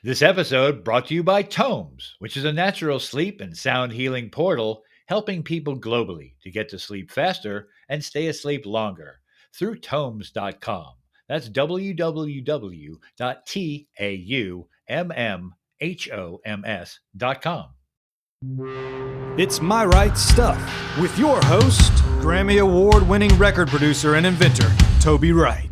This episode brought to you by TAUMMHOMS, which is a natural sleep and sound healing portal helping people globally to get to sleep faster and stay asleep longer through TAUMMHOMS.com. That's www.TAUMMHOMS.com. It's My Right Stuff with your host, Grammy Award-winning record producer and inventor, Toby Wright.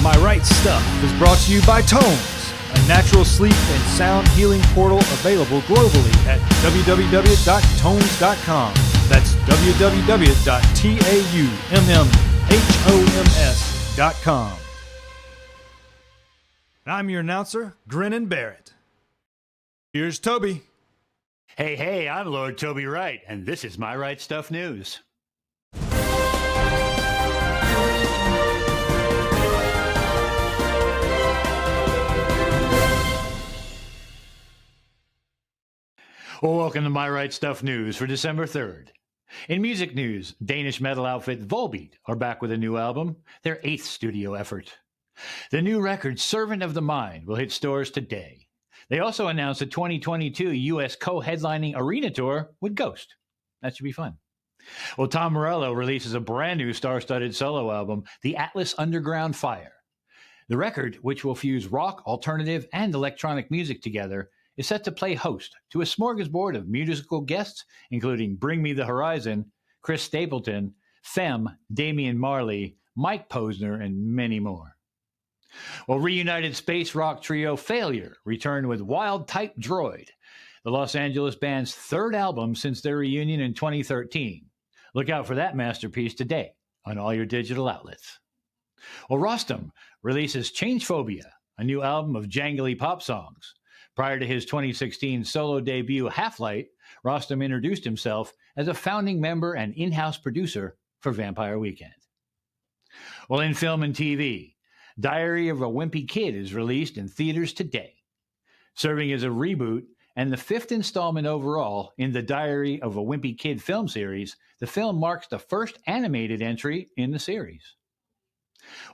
My Right Stuff is brought to you by TAUMMHOMS, a natural sleep and sound healing portal available globally at www.TAUMMHOMS.com. That's www.TAUMMHOMS.com. I'm your announcer, Grinnin' Barrett. Here's Toby. Hey, I'm Lord Toby Wright, and this is My Right Stuff News. Well, welcome to My Right Stuff News for December 3rd. In music news, Danish metal outfit Volbeat are back with a new album, their 8th studio effort. The new record, Servant of the Mind, will hit stores today. They also announced a 2022 U.S. co-headlining arena tour with Ghost. That should be fun. Well, Tom Morello releases a brand new star-studded solo album, The Atlas Underground Fire. The record, which will fuse rock, alternative, and electronic music together, is set to play host to a smorgasbord of musical guests, including Bring Me the Horizon, Chris Stapleton, Femme, Damian Marley, Mike Posner, and many more. Well, reunited space rock trio Failure returned with Wild Type Droid, the Los Angeles band's 3rd album since their reunion in 2013. Look out for that masterpiece today on all your digital outlets. Well, Rostam releases Change Phobia, a new album of jangly pop songs. Prior to his 2016 solo debut, Half-Light, Rostam introduced himself as a founding member and in-house producer for Vampire Weekend. Well, in film and TV, Diary of a Wimpy Kid is released in theaters today. Serving as a reboot and the 5th installment overall in the Diary of a Wimpy Kid film series, the film marks the first animated entry in the series.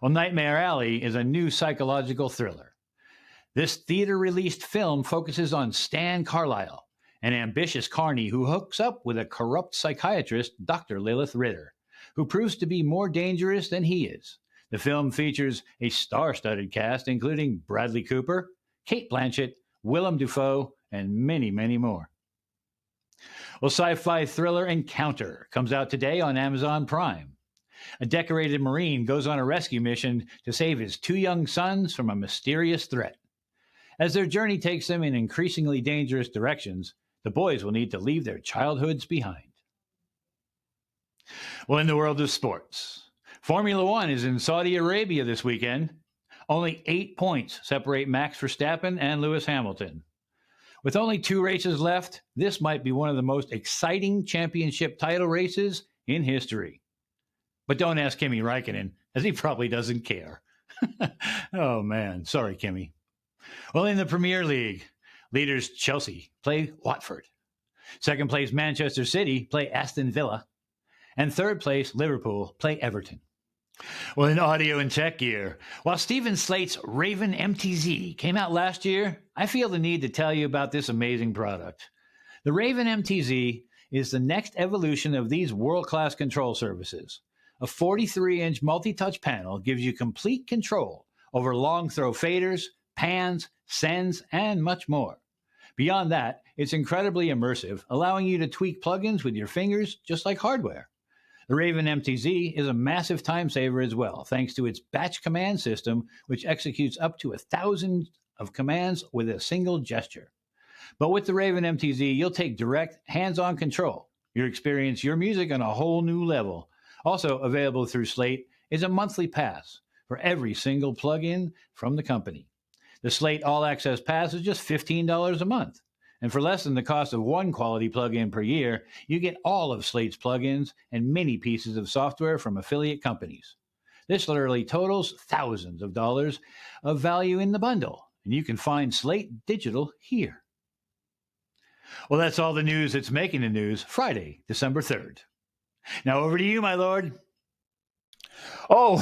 Well, Nightmare Alley is a new psychological thriller. This theater-released film focuses on Stan Carlisle, an ambitious carny who hooks up with a corrupt psychiatrist, Dr. Lilith Ritter, who proves to be more dangerous than he is. The film features a star-studded cast, including Bradley Cooper, Cate Blanchett, Willem Dafoe, and many, many more. Well, sci-fi thriller Encounter comes out today on Amazon Prime. A decorated Marine goes on a rescue mission to save his 2 young sons from a mysterious threat. As their journey takes them in increasingly dangerous directions, the boys will need to leave their childhoods behind. Well, in the world of sports, Formula One is in Saudi Arabia this weekend. Only 8 points separate Max Verstappen and Lewis Hamilton. With only 2 races left, this might be one of the most exciting championship title races in history. But don't ask Kimi Räikkönen, as he probably doesn't care. Oh, man. Sorry, Kimi. Well, in the Premier League, leaders Chelsea play Watford. 2nd place Manchester City play Aston Villa. And 3rd place Liverpool play Everton. Well, in audio and tech gear, while Stephen Slate's Raven MTZ came out last year, I feel the need to tell you about this amazing product. The Raven MTZ is the next evolution of these world-class control surfaces. A 43-inch multi-touch panel gives you complete control over long-throw faders, pans, sends, and much more. Beyond that, it's incredibly immersive, allowing you to tweak plugins with your fingers just like hardware. The Raven MTZ is a massive time saver as well, thanks to its batch command system, which executes up to 1,000 of commands with a single gesture. But with the Raven MTZ, you'll take direct, hands-on control. You'll experience your music on a whole new level. Also available through Slate is a monthly pass for every single plugin from the company. The Slate All Access Pass is just $15 a month. And for less than the cost of one quality plugin per year, you get all of Slate's plugins and many pieces of software from affiliate companies. This literally totals thousands of dollars of value in the bundle, and you can find Slate Digital here. Well, that's all the news that's making the news Friday, December 3rd. Now over to you, my lord. Oh,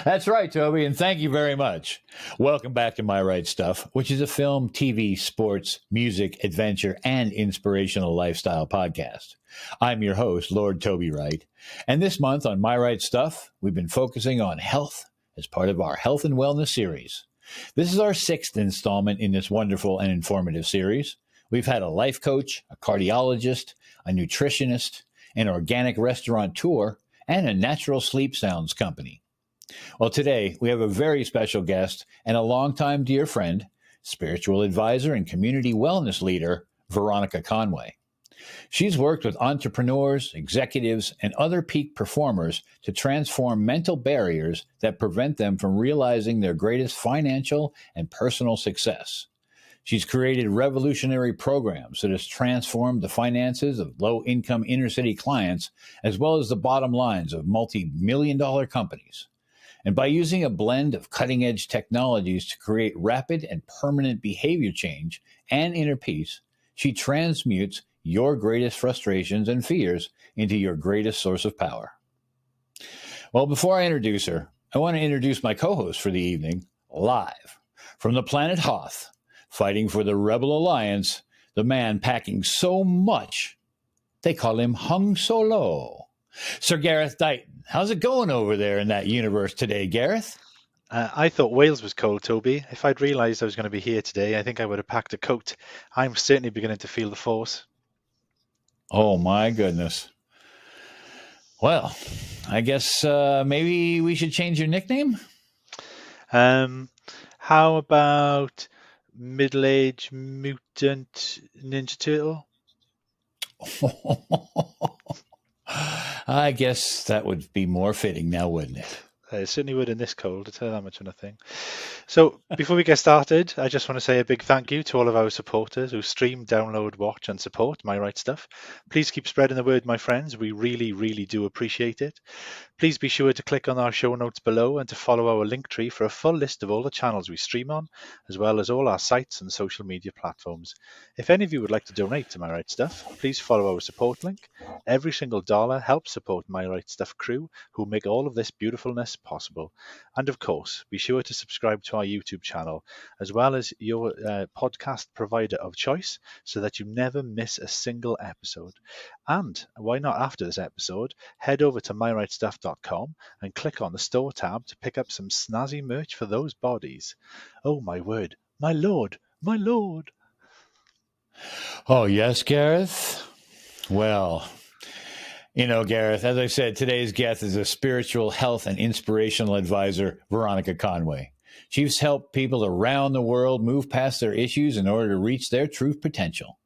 that's right, Toby, and thank you very much. Welcome back to My Right Stuff, which is a film, TV, sports, music, adventure, and inspirational lifestyle podcast. I'm your host, Lord Toby Wright, and this month on My Right Stuff, we've been focusing on health as part of our health and wellness series. This is our 6th installment in this wonderful and informative series. We've had a life coach, a cardiologist, a nutritionist, an organic restaurateur, and a natural sleep sounds company. Well, today we have a very special guest and a longtime dear friend, spiritual advisor and community wellness leader, Veronica Conway. She's worked with entrepreneurs, executives, and other peak performers to transform mental barriers that prevent them from realizing their greatest financial and personal success. She's created revolutionary programs that has transformed the finances of low-income inner-city clients, as well as the bottom lines of multi-million-dollar companies. And by using a blend of cutting-edge technologies to create rapid and permanent behavior change and inner peace, she transmutes your greatest frustrations and fears into your greatest source of power. Well, before I introduce her, I want to introduce my co-host for the evening, live from the planet Hoth, fighting for the Rebel Alliance, the man packing so much, they call him hung solo. Sir Gareth Dyton, how's it going over there in that universe today, Gareth? I thought Wales was cold, Toby. If I'd realised I was going to be here today, I think I would have packed a coat. I'm certainly beginning to feel the force. Oh, my goodness. Well, I guess maybe we should change your nickname? How about middle-aged mutant Ninja Turtle? I guess that would be more fitting now, wouldn't it? It certainly would in this cold, I'll tell you that much of nothing. So before we get started, I just want to say a big thank you to all of our supporters who stream, download, watch and support My Right Stuff. Please keep spreading the word, my friends. We really, really do appreciate it. Please be sure to click on our show notes below and to follow our link tree for a full list of all the channels we stream on, as well as all our sites and social media platforms. If any of you would like to donate to My Right Stuff, please follow our support link. Every single dollar helps support My Right Stuff crew who make all of this beautifulness possible. And of course, be sure to subscribe to our YouTube channel, as well as your podcast provider of choice, so that you never miss a single episode. And why not, after this episode, head over to myrightstuff.com and click on the store tab to pick up some snazzy merch for those bodies. Oh my word, my lord, my lord. Oh, yes, Gareth? Well, you know, Gareth, as I said, today's guest is a spiritual health and inspirational advisor, Veronica Conway. She's helped people around the world move past their issues in order to reach their true potential.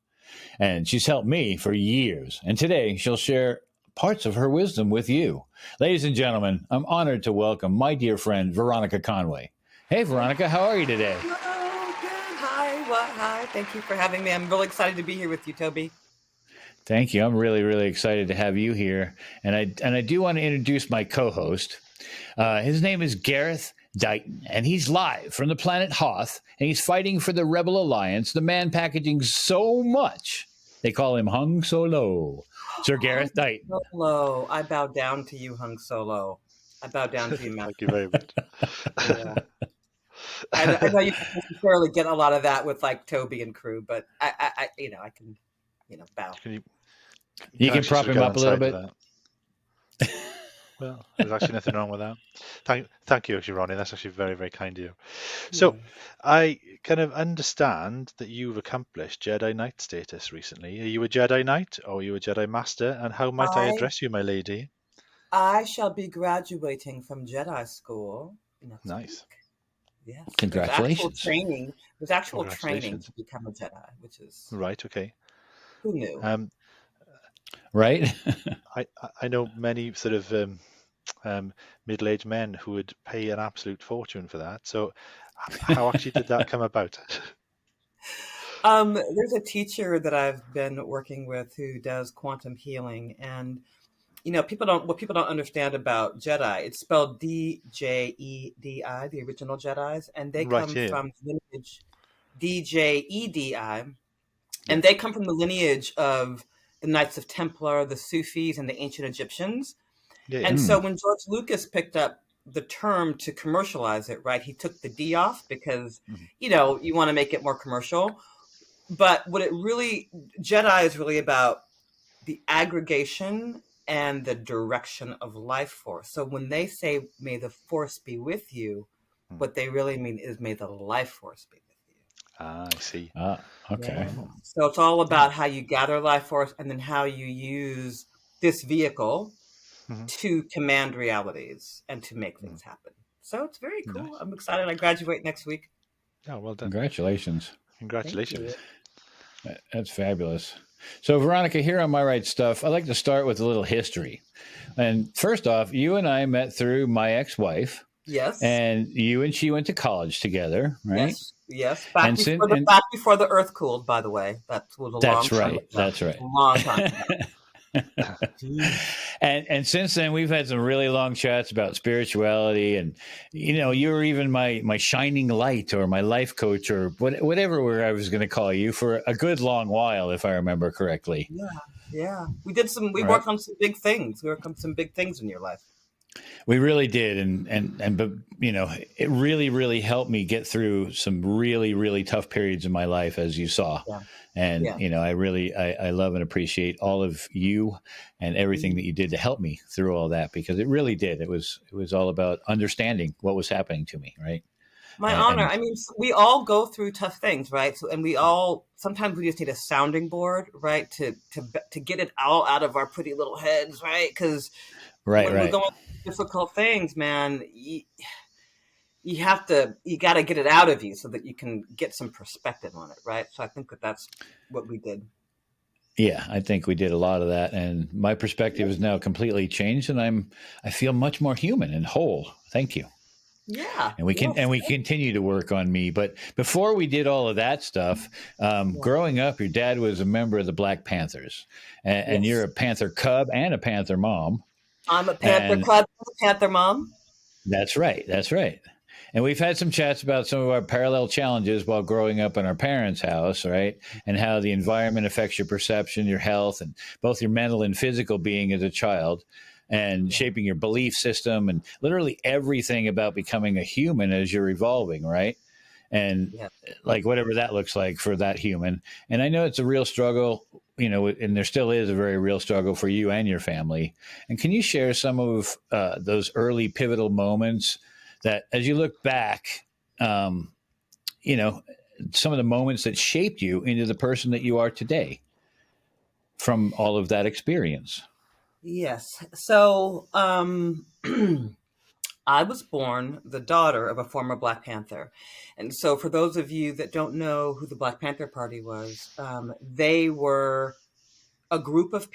And she's helped me for years. And today she'll share parts of her wisdom with you. Ladies and gentlemen, I'm honored to welcome my dear friend, Veronica Conway. Hey, Veronica, how are you today? Hello, good. Hi. Well, hi. Thank you for having me. I'm really excited to be here with you, Toby. Thank you. I'm really, really excited to have you here. And I do want to introduce my co-host. His name is Gareth Dyton, and he's live from the planet Hoth, and he's fighting for the Rebel Alliance, the man packaging so much, they call him hung solo. Sir Gareth Dyton. Solo. I bow down to you, hung solo. I bow down to you, man. Thank you very much. Yeah. I know you don't necessarily get a lot of that with like Toby and crew, but I can, bow. You can prop him up a little bit. Well, there's actually nothing wrong with that. Thank you, actually, Ronnie. That's actually very, very kind of you. So I kind of understand that you've accomplished Jedi Knight status recently. Are you a Jedi Knight or are you a Jedi Master? And how might I address you, my lady? I shall be graduating from Jedi school next Nice. week. Yes. Congratulations. There's actual training to become a Jedi, which is... Right, okay. Who knew? Right? I know many sort of middle-aged men who would pay an absolute fortune for that. So how actually did that come about? There's a teacher that I've been working with who does quantum healing, and people don't understand about Jedi. It's spelled D-J-E-D-I, the original Jedis, and they come from the lineage D-J-E-D-I, And they come from the lineage of the Knights of Templar, the Sufis, and the ancient Egyptians. Yeah. And so when George Lucas picked up the term to commercialize it, right, he took the D off because, you want to make it more commercial. But what it really, Jedi is really about the aggregation and the direction of life force. So when they say, may the force be with you, what they really mean is may the life force be with you. Ah, I see. Okay. Yeah. So it's all about how you gather life force and then how you use this vehicle to command realities and to make things happen. So it's very cool. Nice. I'm excited. I graduate next week. Oh, well done. Congratulations. Congratulations. That's fabulous. So, Veronica, here on My Right Stuff, I'd like to start with a little history. And first off, you and I met through my ex-wife. Yes. And you and she went to college together, right? Yes. Back before the earth cooled, by the way. That was a long time ago. That's right. A long time ago. And since then we've had some really long chats about spirituality, and you were even my shining light or my life coach or whatever I was going to call you for a good long while, if I remember correctly. Yeah. We worked on some big things. We worked on some big things in your life. We really did, but it really helped me get through some really, really tough periods in my life, as you saw. Yeah. And I love and appreciate all of you and everything that you did to help me through all that, because it really did. It was all about understanding what was happening to me, right? My honor. I mean, we all go through tough things, right? So, and sometimes we just need a sounding board, right, to get it all out of our pretty little heads, right? Because when we're going through difficult things, man, you got to get it out of you so that you can get some perspective on it, right? So I think that's what we did. Yeah, I think we did a lot of that, and my perspective is now completely changed, and I feel much more human and whole. Thank you. Yeah, and we continue to work on me. But before we did all of that stuff, growing up, your dad was a member of the Black Panthers, and you're a Panther cub and a Panther mom. I'm a Panther cub, a Panther mom. That's right. And we've had some chats about some of our parallel challenges while growing up in our parents' house, right? And how the environment affects your perception, your health, and both your mental and physical being as a child, and shaping your belief system and literally everything about becoming a human as you're evolving, right? And like whatever that looks like for that human. And I know it's a real struggle, and there still is a very real struggle for you and your family. And can you share some of those early pivotal moments that, as you look back, some of the moments that shaped you into the person that you are today from all of that experience? Yes. So I was born the daughter of a former Black Panther. And so for those of you that don't know who the Black Panther Party was, they were a group of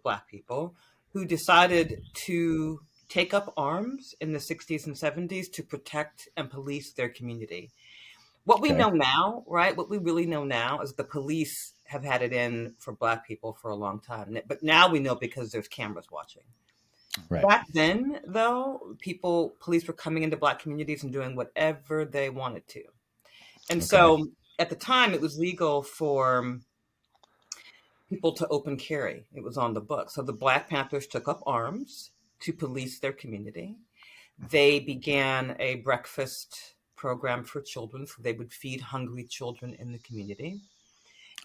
Black people who decided to take up arms in the 60s and 70s to protect and police their community. What we know now, right? What we really know now is the police have had it in for Black people for a long time. But now we know because there's cameras watching. Right. Back then, though, police were coming into Black communities and doing whatever they wanted to. And so at the time, it was legal for people to open carry. It was on the book. So the Black Panthers took up arms to police their community. They began a breakfast program for children, so they would feed hungry children in the community.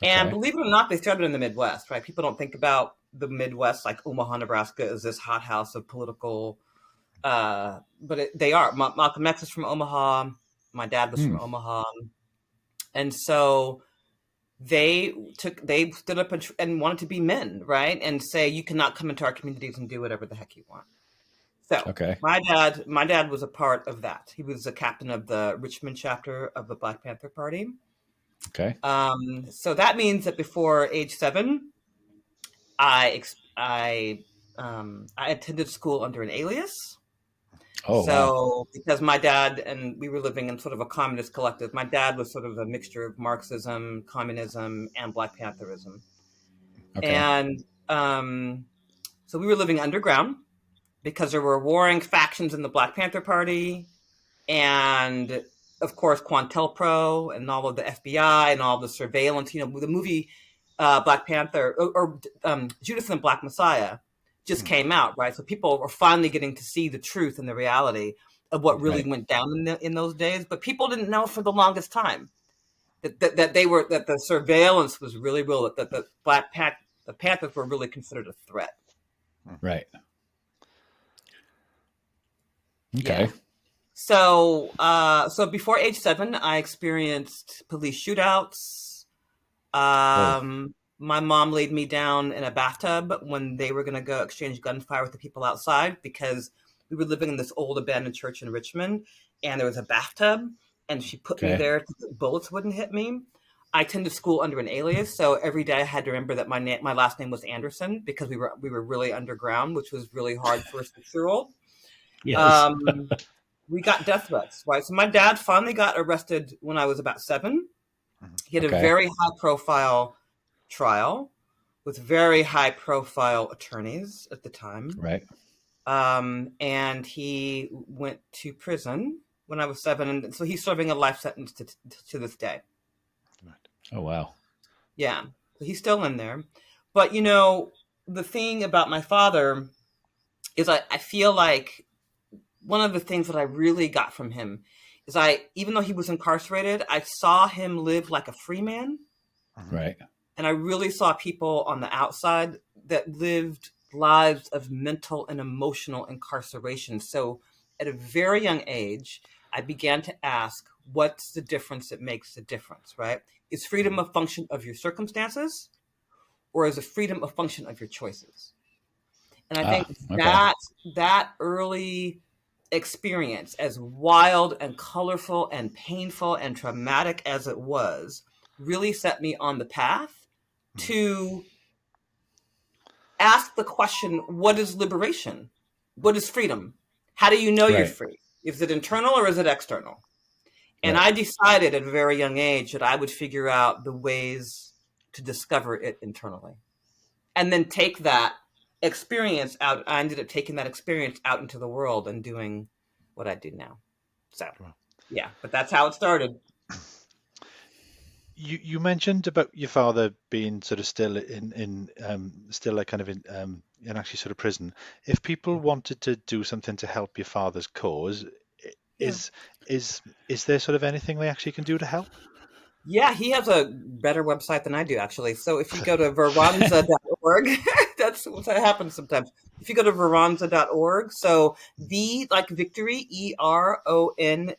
And believe it or not, they started in the Midwest, right? People don't think about the Midwest, like Omaha, Nebraska, is this hothouse of political, but they are. Malcolm X is from Omaha. My dad was from Omaha. And so they stood up and wanted to be men, right? And say, you cannot come into our communities and do whatever the heck you want. So my dad was a part of that. He was a captain of the Richmond chapter of the Black Panther Party. Okay. So that means that before age 7, I attended school under an alias. Oh, so because my dad and we were living in sort of a communist collective, my dad was sort of a mixture of Marxism, communism, and Black Pantherism. Okay. And so we were living underground because there were warring factions in the Black Panther Party, and of course, COINTELPRO and all of the FBI and all the surveillance. The movie Black Panther or Judas and the Black Messiah just came out, right? So people are finally getting to see the truth and the reality of what really went down in those days. But people didn't know for the longest time that the surveillance was really real. That the the Panthers were really considered a threat. Right. Okay. Yeah. So before age 7, I experienced police shootouts. My mom laid me down in a bathtub when they were going to go exchange gunfire with the people outside, because we were living in this old abandoned church in Richmond, and there was a bathtub, and she put me there so the bullets wouldn't hit me. I attended school under an alias, so every day I had to remember that my last name was Anderson, because we were really underground, which was really hard for a 6-year-old. Yes. We got death threats, right? So my dad finally got arrested when I was about 7. He had a very high-profile trial with very high-profile attorneys at the time. Right. And he went to prison when I was 7, and so he's serving a life sentence to this day. Oh, wow. Yeah, so he's still in there. But, the thing about my father is I feel like one of the things that I really got from him is even though he was incarcerated, I saw him live like a free man. Right. And I really saw people on the outside that lived lives of mental and emotional incarceration. So at a very young age, I began to ask, what's the difference that makes the difference, right? Is freedom a function of your circumstances, or is a freedom a function of your choices? And I think that early experience, as wild and colorful and painful and traumatic as it was, really set me on the path to ask the question, what is liberation? What is freedom? How do you know you're free? Is it internal or is it external? And I decided at a very young age that I would figure out the ways to discover it internally, and then take that experience out. I ended up taking that experience out into the world and doing what I do now. So, yeah, but that's how it started. You mentioned about your father being sort of still in still like kind of in actually sort of prison. If people wanted to do something to help your father's cause, is there sort of anything they actually can do to help? Yeah, he has a better website than I do, actually. So if you go to veronza.org, that's what happens sometimes. If you go to veronza.org, so V like victory, ERONZA.org.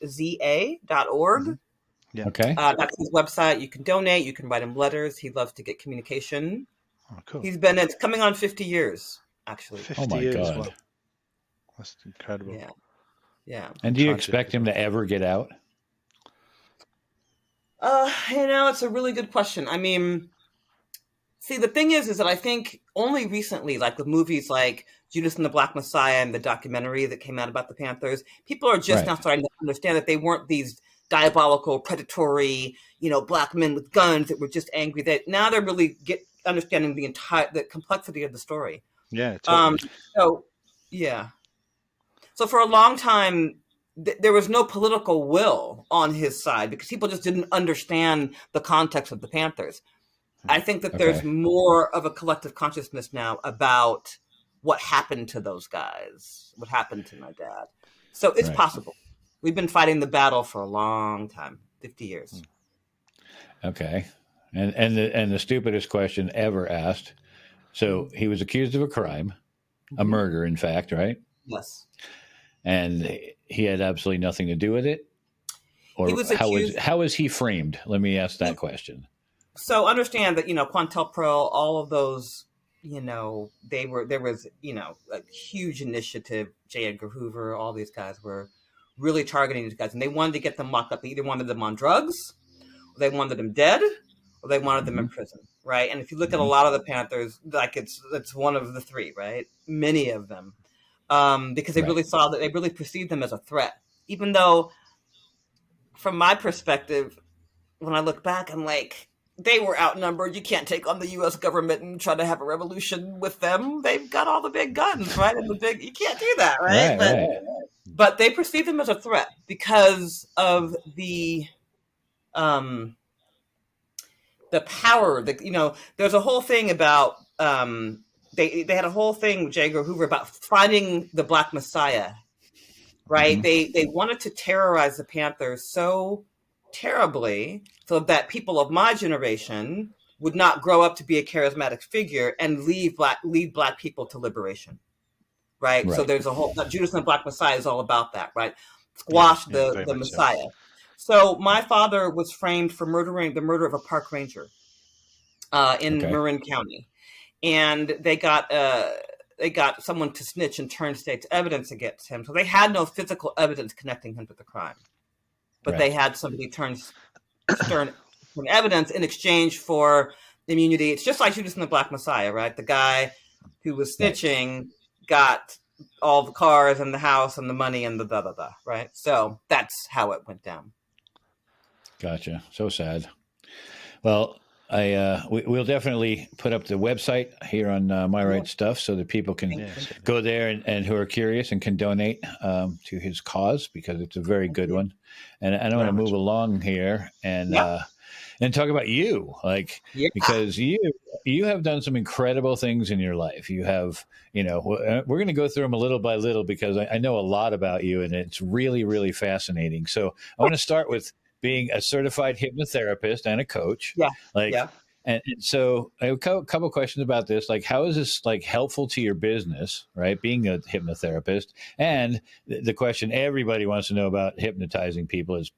Yeah. Okay. That's his website. You can donate. You can write him letters. He loves to get communication. Oh, cool. It's coming on 50 years, actually. 50 years. God. Well. That's incredible. Yeah. Yeah. And do you expect him to ever get out? It's a really good question. I mean, see, the thing is that I think only recently, like with movies like Judas and the Black Messiah and the documentary that came out about the Panthers, people are just now starting to understand that they weren't these diabolical, predatory, black men with guns that were just angry. That now they're really understanding the complexity of the story. Yeah. Totally. So for a long time, there was no political will on his side because people just didn't understand the context of the Panthers. I think that there's more of a collective consciousness now about what happened to those guys, what happened to my dad. So it's possible. We've been fighting the battle for a long time, 50 years. Okay. And the stupidest question ever asked. So he was accused of a crime, a murder, in fact, right? Yes. And he had absolutely nothing to do with it? Or how was he framed? Let me ask that question. So understand that, COINTELPRO, all of those, there was, a huge initiative. J. Edgar Hoover, all these guys were really targeting these guys. And they wanted to get them locked up. They either wanted them on drugs, or they wanted them dead, or they wanted them in prison, right? And if you look at a lot of the Panthers, like it's one of the three, right? Many of them. Because they really saw that they really perceived them as a threat. Even though, from my perspective, when I look back, I'm like, they were outnumbered. You can't take on the U.S. government and try to have a revolution with them. They've got all the big guns, right? And you can't do that, right? but they perceived them as a threat because of the power that, there's a whole thing about, they had a whole thing with J. Edgar Hoover about finding the Black Messiah, right? They wanted to terrorize the Panthers so terribly so that people of my generation would not grow up to be a charismatic figure and lead black people to liberation, right? So there's a whole, Judas and the Black Messiah is all about that, right? Squash the Messiah. So. So my father was framed for the murder of a park ranger in Marin County, and they got someone to snitch and turn state's evidence against him. So they had no physical evidence connecting him to the crime, but they had somebody turn evidence in exchange for immunity. It's just like Judas and the Black Messiah, right? The guy who was snitching got all the cars and the house and the money and the blah, blah, blah, right? So that's how it went down. Gotcha. So sad. Well, we'll definitely put up the website here on My Right Stuff so that people can go there and who are curious and can donate to his cause, because it's a very good one. And I want to move along here and talk about you, because you have done some incredible things in your life. You have, we're going to go through them a little by little because I know a lot about you, and it's really, really fascinating. So I want to start with being a certified hypnotherapist and a coach. And so I have a couple questions about this. Like, how is this helpful to your business, right? Being a hypnotherapist. And the question everybody wants to know about hypnotizing people is,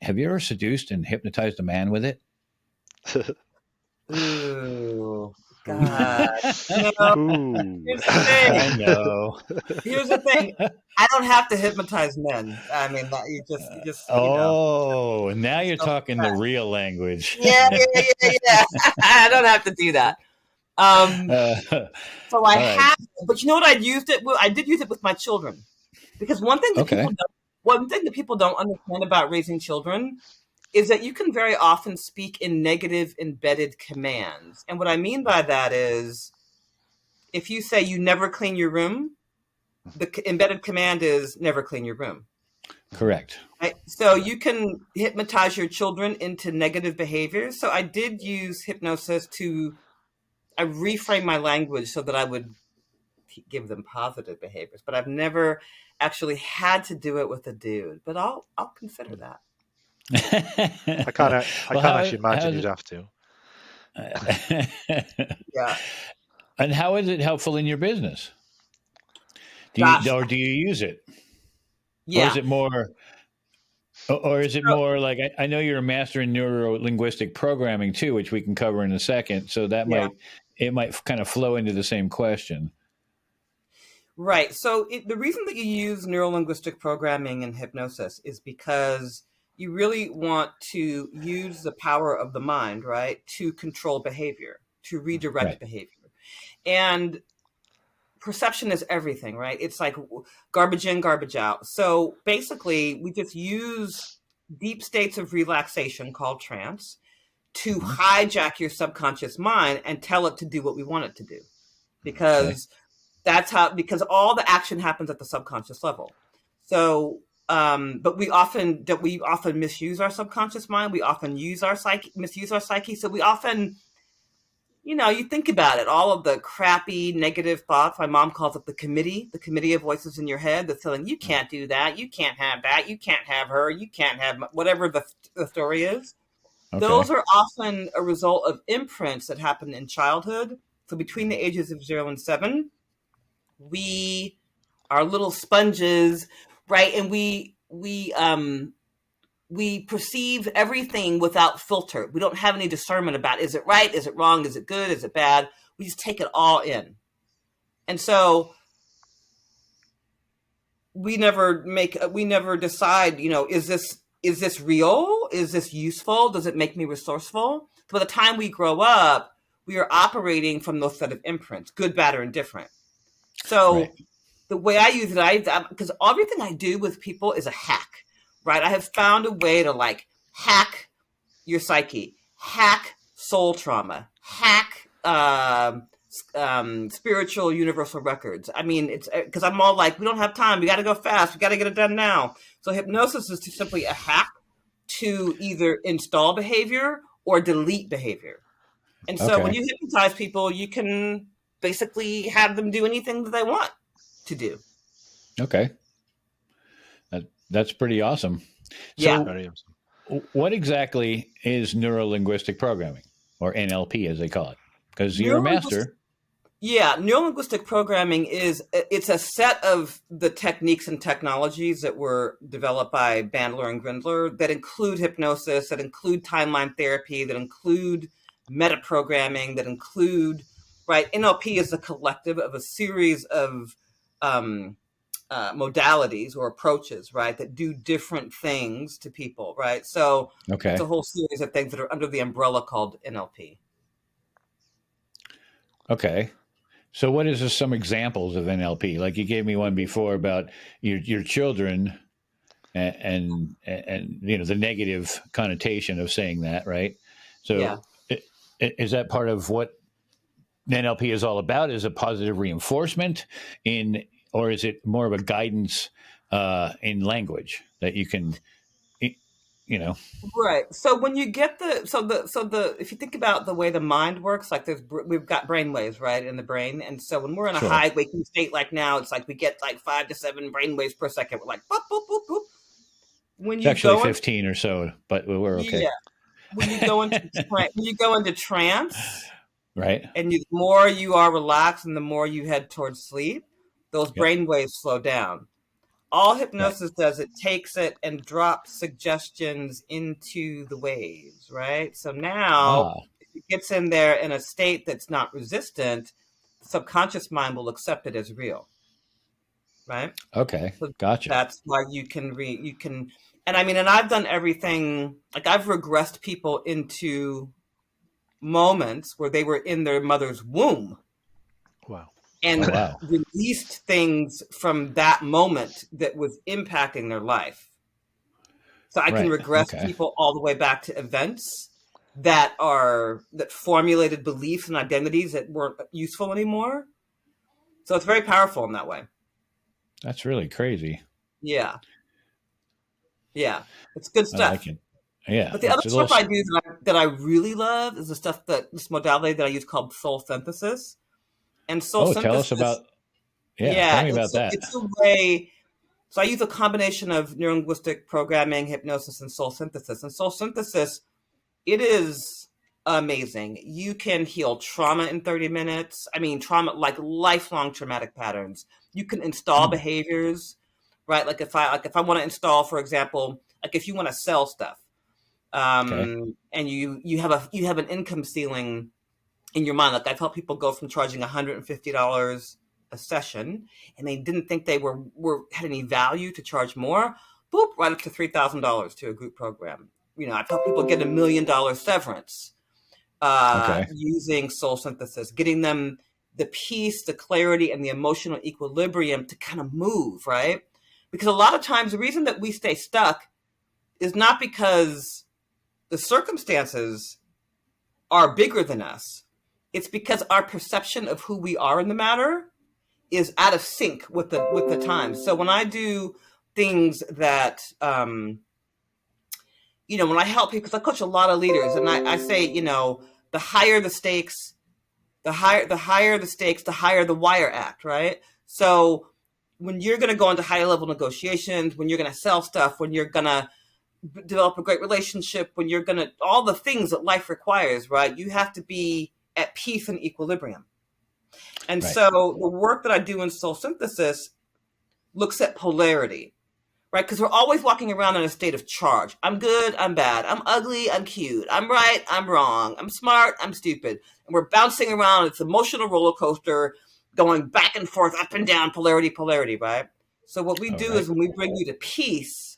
have you ever seduced and hypnotized a man with it? Ooh, God. I know. Here's the thing. I don't have to hypnotize men. I mean, you just. Now you're talking the real language. Yeah. I don't have to do that. So I have, but you know what? I did use it with my children, because one thing that people don't understand about raising children is that you can very often speak in negative embedded commands. And what I mean by that is, if you say you never clean your room, the embedded command is never clean your room. Correct. Right? So you can hypnotize your children into negative behaviors. So I did use hypnosis I reframe my language so that I would give them positive behaviors, but I've never actually had to do it with a dude, but I'll consider that. I can't actually imagine you'd have to. Yeah. And how is it helpful in your business? Do you use it? Yeah. Or is it more like, I know you're a master in neuro-linguistic programming too, which we can cover in a second. So that might kind of flow into the same question. Right. So the reason that you use neuro-linguistic programming in hypnosis is because you really want to use the power of the mind, right, to control behavior, to redirect behavior. And perception is everything, right? It's like garbage in, garbage out. So basically, we just use deep states of relaxation called trance to hijack your subconscious mind and tell it to do what we want it to do. Because because all the action happens at the subconscious level. So but we often misuse our subconscious mind. We often misuse our psyche. So we often, you think about it, all of the crappy negative thoughts. My mom calls it the committee of voices in your head that's telling you can't do that, you can't have that, you can't have her, you can't have whatever the story is. Okay. Those are often a result of imprints that happen in childhood. So between the ages of 0 and 7, we are little sponges. Right. And we perceive everything without filter. We don't have any discernment about, is it right? Is it wrong? Is it good? Is it bad? We just take it all in. And so we never decide, is this real? Is this useful? Does it make me resourceful? So by the time we grow up, we are operating from those set of imprints, good, bad, or indifferent. So the way I use it, because everything I do with people is a hack, right? I have found a way to hack your psyche, hack soul trauma, hack spiritual universal records. I mean, it's because I'm all like, we don't have time. We got to go fast. We got to get it done now. So hypnosis is just simply a hack to either install behavior or delete behavior. And so when you hypnotize people, you can basically have them do anything that they want to do. Okay. That's pretty awesome. Yeah. So Very awesome. what exactly is neuro-linguistic programming, or NLP as they call it? Because you're a master. Yeah, neurolinguistic programming it's a set of the techniques and technologies that were developed by Bandler and Grindler that include hypnosis, that include timeline therapy, that include metaprogramming, that include, right? NLP is a collective of a series of modalities or approaches, right, that do different things to people, right? So it's a whole series of things that are under the umbrella called NLP. Okay. So what is some examples of NLP? Like you gave me one before about your children and the negative connotation of saying that, right? So is that part of what NLP is all about? Is it positive reinforcement or is it more of a guidance in language that you can, Right. So when you get if you think about the way the mind works, like we've got brain waves, right, in the brain. And so when we're in a high waking state, like now, it's like we get like 5 to 7 brain waves per second. We're like, boop, boop, boop, boop. It's actually 15 or so, but we're okay. Yeah. When you go into trance, right, and the more you are relaxed and the more you head towards sleep, those brain waves slow down. All hypnosis does, it takes it and drops suggestions into the waves, right? So now, if it gets in there in a state that's not resistant, the subconscious mind will accept it as real, right? Okay, so gotcha. That's why you can, and I mean, and I've done everything, like I've regressed people into moments where they were in their mother's womb. Wow. And released things from that moment that was impacting their life. So I can regress people all the way back to events that formulated beliefs and identities that weren't useful anymore. So it's very powerful in that way. That's really crazy. Yeah. Yeah. It's good stuff. I like it. Yeah. But the other stuff I do that I really love is this modality that I use called soul synthesis. And soul synthesis. Tell us about. Tell me about that. It's a way. So I use a combination of neurolinguistic programming, hypnosis, and soul synthesis. And soul synthesis, it is amazing. You can heal trauma in 30 minutes. I mean, trauma, like lifelong traumatic patterns. You can install behaviors, right? Like if I want to install, for example, like if you want to sell stuff, and you have an income ceiling in your mind. Like I've helped people go from charging $150 a session, and they didn't think they had any value to charge more. Boop, right up to $3,000 to a group program. I've helped people get $1 million severance using soul synthesis, getting them the peace, the clarity, and the emotional equilibrium to kind of move, right? Because a lot of times the reason that we stay stuck is not because the circumstances are bigger than us. It's because our perception of who we are in the matter is out of sync with the times. So when I do things that, when I help people, because I coach a lot of leaders, and I say, the higher the stakes, the higher the wire act, right? So when you're going to go into higher level negotiations, when you're going to sell stuff, when you're going to develop a great relationship, when you're going to, all the things that life requires, right? You have to be at peace and equilibrium. And so the work that I do in soul synthesis looks at polarity, right? Because we're always walking around in a state of charge. I'm good, I'm bad. I'm ugly, I'm cute. I'm right, I'm wrong. I'm smart, I'm stupid. And we're bouncing around. It's an emotional roller coaster going back and forth, up and down, polarity, right? So what we do is when we bring you to peace,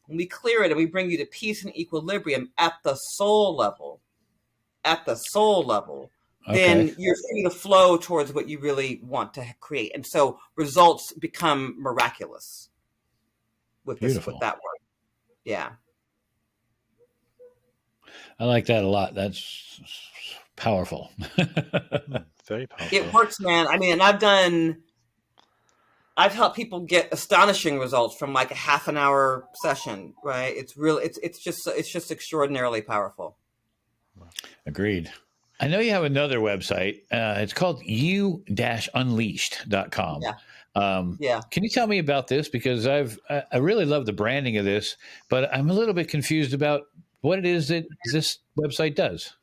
when we clear it and we bring you to peace and equilibrium at the soul level, then you're free to flow towards what you really want to create. And so results become miraculous with that work. Yeah. I like that a lot. That's powerful. Very powerful. It works, man. I mean, I've helped people get astonishing results from like a half an hour session, right? It's just extraordinarily powerful. Agreed. I know you have another website. It's called u-unleashed.com. Yeah. Yeah. Can you tell me about this? Because I really love the branding of this, but I'm a little bit confused about what it is that this website does.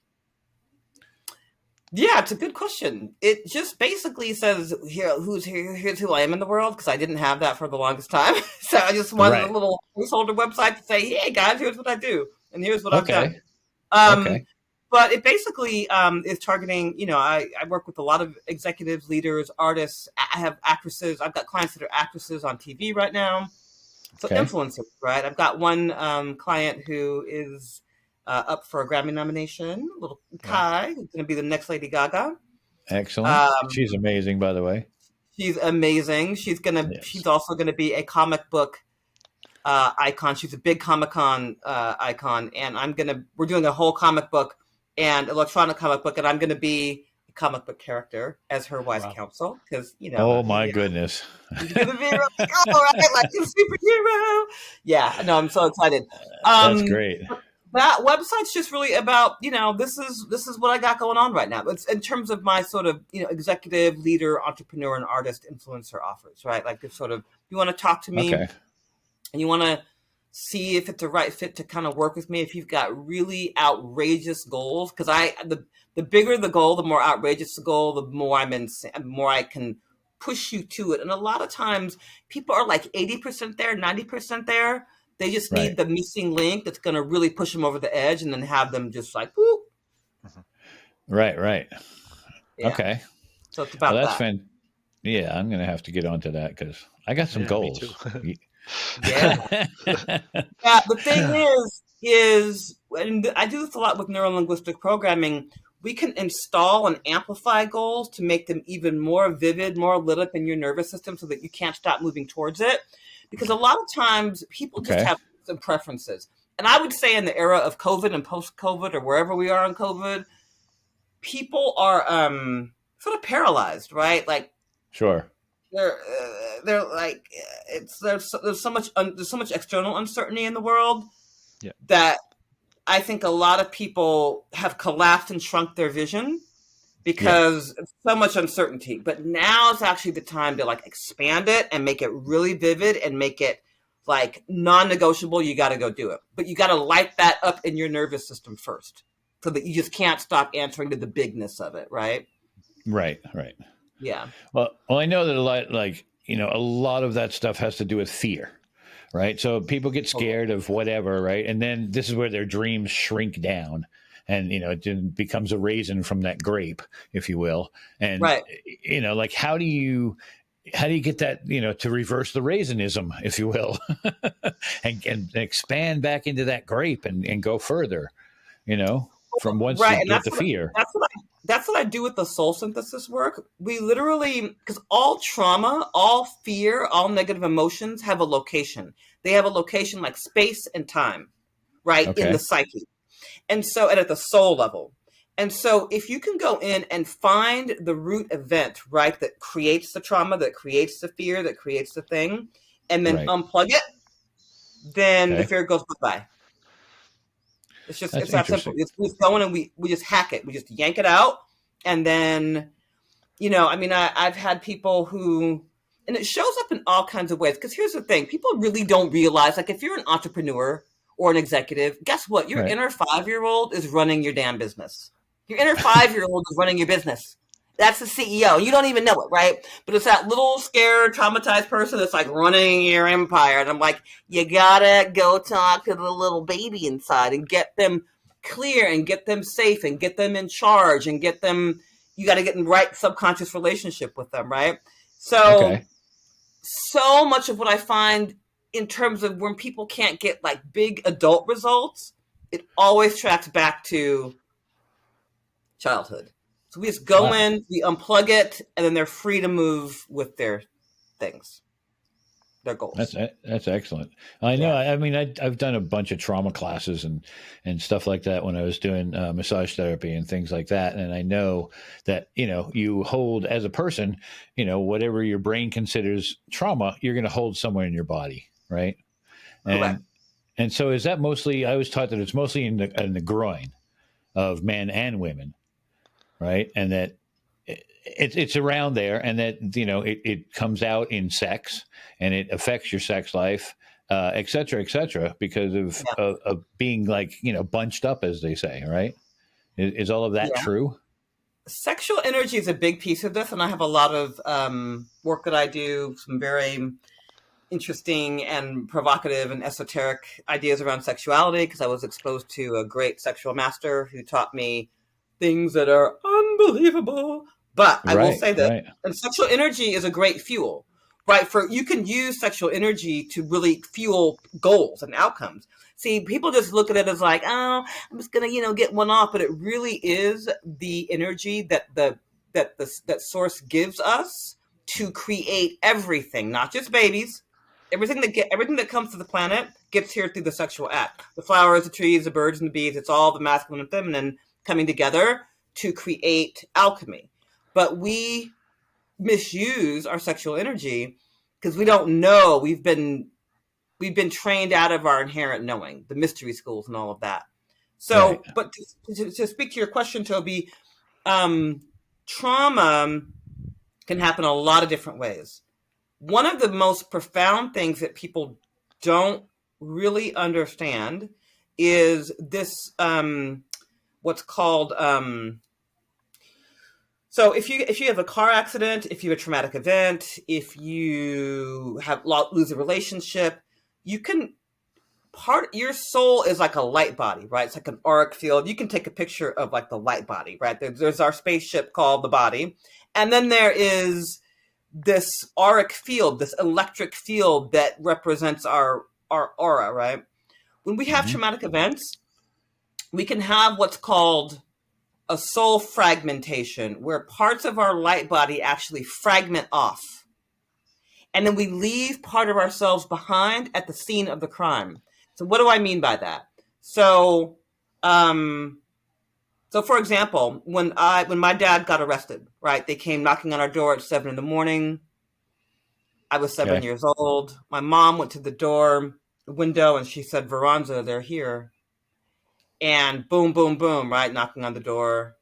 Yeah, it's a good question. It just basically says here's who I am in the world, because I didn't have that for the longest time. So I just wanted a little placeholder website to say, hey guys, here's what I do, and here's what I've done. But it basically is targeting, I work with a lot of executives, leaders, artists. I have actresses. I've got clients that are actresses on TV right now. So influencers, right? I've got one client who is up for a Grammy nomination, little Kai, who's going to be the next Lady Gaga. Excellent. She's amazing, by the way. She's amazing. She's also going to be a comic book icon. She's a big Comic-Con icon, and we're doing a whole comic book and electronic comic book, and I'm going to be a comic book character as her wise counsel, because Oh my goodness, she's going to be really cool, right? Like a superhero. Yeah, no, I'm so excited. That's great. That website's just really about, this is what I got going on right now. It's in terms of my sort of, executive, leader, entrepreneur, and artist influencer offers, right? Like, it's sort of, you want to talk to me and you want to see if it's a right fit to kind of work with me. If you've got really outrageous goals, because the bigger the goal, the more outrageous the goal, the more more I can push you to it. And a lot of times people are like 80% there, 90% there. They just need the missing link that's going to really push them over the edge, and then have them just like, whoop. Right. Yeah. Okay. So it's about that. Yeah, I'm going to have to get onto that because I got some goals. Yeah. The thing is, and I do this a lot with neuro-linguistic programming, we can install and amplify goals to make them even more vivid, more lit up in your nervous system so that you can't stop moving towards it. Because a lot of times people just have some preferences. And I would say in the era of COVID and post-COVID, or wherever we are in COVID, people are sort of paralyzed, right? Like, sure. They're like, there's so much external uncertainty in the world that I think a lot of people have collapsed and shrunk their vision because of so much uncertainty. But now is actually the time to like expand it and make it really vivid and make it like non-negotiable. You got to go do it, but you got to light that up in your nervous system first, so that you just can't stop answering to the bigness of it. Right. Yeah. Well, I know that a lot of that stuff has to do with fear, right? So people get scared of whatever, right? And then this is where their dreams shrink down, and it becomes a raisin from that grape, if you will. And like how do you get that to reverse the raisinism, if you will, and expand back into that grape and go further, from once you get the fear. That's what I do with the soul synthesis work. We literally, because all trauma, all fear, all negative emotions have a location. They have a location like space and time, right, in the psyche. And so, and at the soul level. And so if you can go in and find the root event, right, that creates the trauma, that creates the fear, that creates the thing, and then unplug it, then the fear goes bye-bye. It's that simple. It's going and we just hack it. We just yank it out. And then, I've had people who, and it shows up in all kinds of ways. Because here's the thing. People really don't realize, like if you're an entrepreneur or an executive, guess what? Your inner 5-year-old is running your damn business. Your inner 5-year-old is running your business. That's the CEO. You don't even know it, right? But it's that little scared, traumatized person that's like running your empire. And I'm like, you gotta go talk to the little baby inside and get them clear and get them safe and get them in charge and get them, you got to get in right subconscious relationship with them, right? So much of what I find in terms of when people can't get like big adult results, it always tracks back to childhood. So we just go in, we unplug it, and then they're free to move with their things. their goals. That's excellent. I know. I mean, I've done a bunch of trauma classes and stuff like that when I was doing massage therapy and things like that. And I know that, you hold as a person, whatever your brain considers trauma, you're going to hold somewhere in your body. Right. And so is that mostly, I was taught that it's mostly in the groin of men and women. Right. And that it's around there, and that, it comes out in sex, and it affects your sex life, et cetera, because of being like, bunched up, as they say, right? Is all of that true? Sexual energy is a big piece of this. And I have a lot of work that I do, some very interesting and provocative and esoteric ideas around sexuality, because I was exposed to a great sexual master who taught me things that are unbelievable. But I will say that and sexual energy is a great fuel, right? You can use sexual energy to really fuel goals and outcomes. See, people just look at it as like, oh, I'm just going to, get one off. But it really is the energy that that source gives us to create everything, not just babies. Everything that comes to the planet gets here through the sexual act. The flowers, the trees, the birds, and the bees. It's all the masculine and feminine coming together to create alchemy. But we misuse our sexual energy because we don't know. We've been trained out of our inherent knowing, the mystery schools and all of that. So, but to speak to your question, Toby, trauma can happen a lot of different ways. One of the most profound things that people don't really understand is this, what's called, so if you have a car accident, if you have a traumatic event, if you lose a relationship, your soul is like a light body, right? It's like an auric field. You can take a picture of like the light body, right? There's our spaceship called the body. And then there is this auric field, this electric field that represents our aura, right? When we have traumatic events, we can have what's called a soul fragmentation, where parts of our light body actually fragment off. And then we leave part of ourselves behind at the scene of the crime. So what do I mean by that? So for example, when my dad got arrested, right? They came knocking on our door at 7 a.m. I was 7 years old. My mom went to the window, and she said, "Veronica, they're here." And boom, boom, boom, right? Knocking on the door.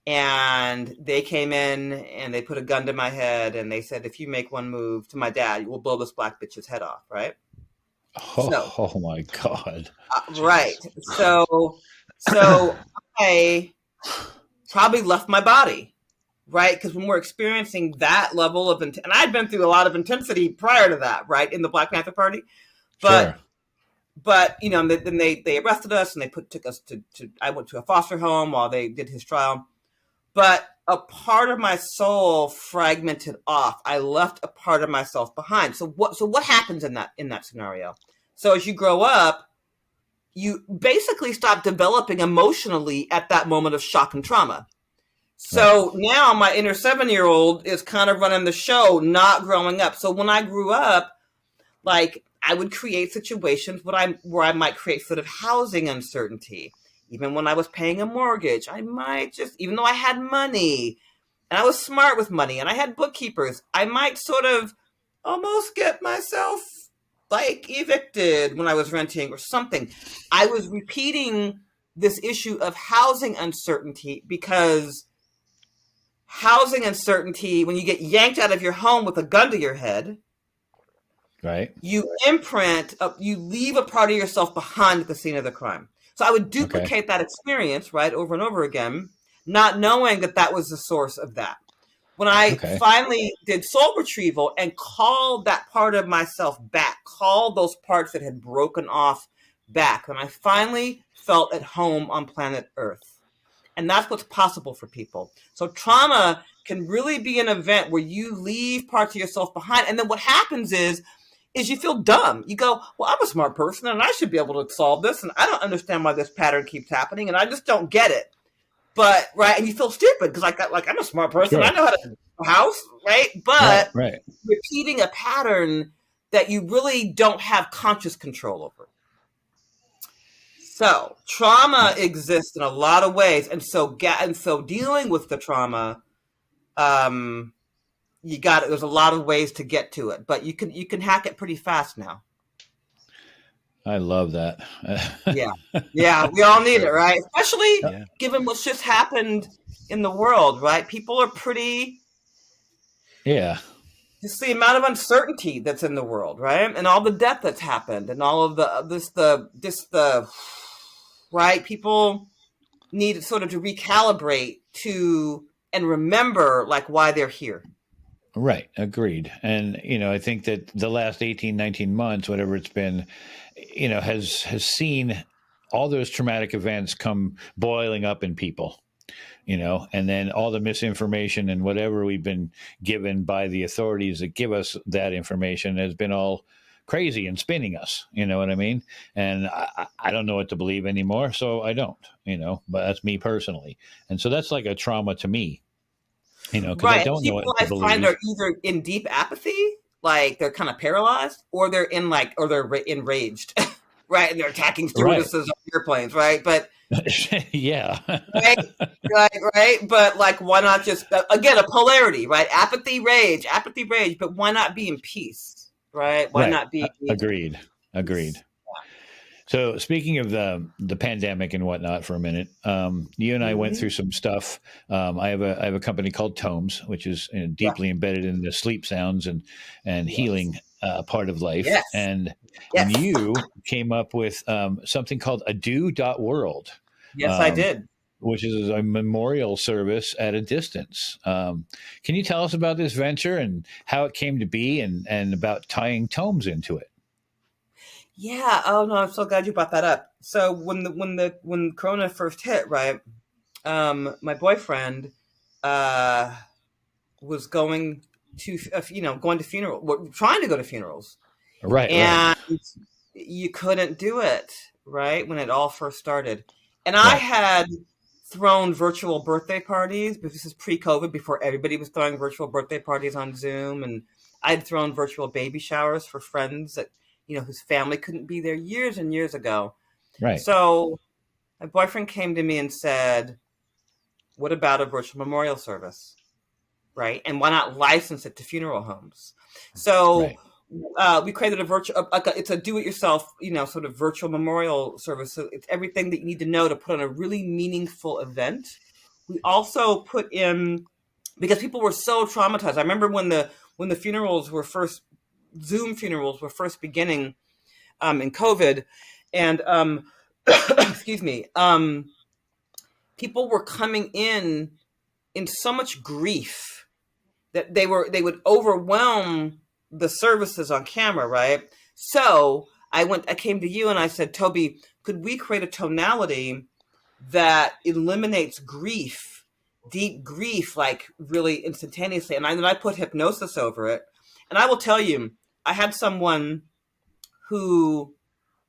And they came in and they put a gun to my head and they said, "If you make one move to my dad, we'll blow this black bitch's head off," right? Oh my God. Right. So I probably left my body, right? Because when we're experiencing that level of and I'd been through a lot of intensity prior to that, right? In the Black Panther Party. But then they arrested us and they took us to I went to a foster home while they did his trial. But a part of my soul fragmented off. I left a part of myself behind. So what happens in that scenario? So as you grow up, you basically stop developing emotionally at that moment of shock and trauma. So now my inner 7-year-old is kind of running the show, not growing up. So when I grew up, like, I would create situations where I might create sort of housing uncertainty. Even when I was paying a mortgage, I might even though I had money and I was smart with money and I had bookkeepers, I might sort of almost get myself like evicted when I was renting or something. I was repeating this issue of housing uncertainty because housing uncertainty, when you get yanked out of your home with a gun to your head, right, you leave a part of yourself behind at the scene of the crime. So I would duplicate that experience, right, over and over again, not knowing that was the source of that. When I finally did soul retrieval and called that part of myself back, called those parts that had broken off back, when I finally felt at home on planet Earth. And that's what's possible for people. So trauma can really be an event where you leave parts of yourself behind. And then what happens is you feel dumb. You go, well, I'm a smart person and I should be able to solve this. And I don't understand why this pattern keeps happening. And I just don't get it. But, right. And you feel stupid because I'm a smart person. Sure. I know how to house. Right. But repeating a pattern that you really don't have conscious control over. So trauma exists in a lot of ways, and so dealing with the trauma, there's a lot of ways to get to it, but you can hack it pretty fast now. I love that. Yeah, we all need it, right? Especially given what's just happened in the world, right? People are pretty. Yeah. Just the amount of uncertainty that's in the world, right? And all the death that's happened, and all of the right? People need sort of to recalibrate and remember like why they're here. Right. Agreed. And, I think that the last 18, 19 months, whatever it's been, has seen all those traumatic events come boiling up in people, and then all the misinformation and whatever we've been given by the authorities that give us that information has been all crazy and spinning us. You know what I mean? And I don't know what to believe anymore. So I don't, but that's me personally. And so that's like a trauma to me. Because I don't know what to believe. I find are either in deep apathy, like they're kind of paralyzed, or they're enraged, right? And they're attacking stewardesses on airplanes, right? But yeah, right. But like, why not just again a polarity, right? Apathy, rage, but why not be in peace, right? Why not be? Agreed. So speaking of the pandemic and whatnot for a minute, you and I went through some stuff. I have a company called TAUMMHOMS, which is deeply embedded in the sleep sounds and healing part of life. Yes. And you came up with something called ado.world. Yes, I did. Which is a memorial service at a distance. Can you tell us about this venture and how it came to be and about tying tomes into it? Yeah. Oh no, I'm so glad you brought that up. So when Corona first hit, right? My boyfriend was going to trying to go to funerals, right? And you couldn't do it, right, when it all first started. And I had thrown virtual birthday parties, but this is pre-COVID, before everybody was throwing virtual birthday parties on Zoom, and I'd thrown virtual baby showers for friends that whose family couldn't be there years and years ago. Right. So my boyfriend came to me and said, what about a virtual memorial service? Right. And why not license it to funeral homes? So we created a virtual, it's a do-it-yourself, sort of virtual memorial service. So it's everything that you need to know to put on a really meaningful event. We also put in, because people were so traumatized. I remember when the funerals were first, Zoom funerals were first beginning in COVID, and excuse me, people were coming in so much grief that they would overwhelm the services on camera, right? So I came to you and I said, Toby, could we create a tonality that eliminates grief, deep grief, like really instantaneously? And then I put hypnosis over it. And I will tell you, I had someone who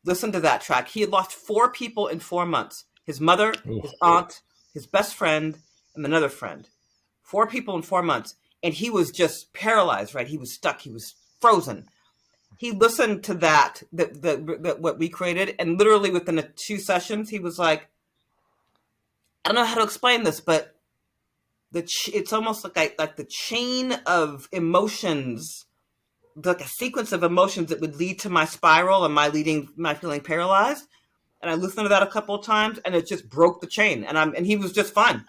listened to that track. He had lost 4 people in 4 months. His mother, his aunt, his best friend, and another friend. 4 people in 4 months. And he was just paralyzed, right? He was stuck. He was frozen. He listened to that what we created. And literally within 2 sessions, he was like, I don't know how to explain this, but it's almost like the chain of emotions, like a sequence of emotions that would lead to my spiral and my feeling paralyzed. And I listened to that a couple of times, and it just broke the chain. And he was just fine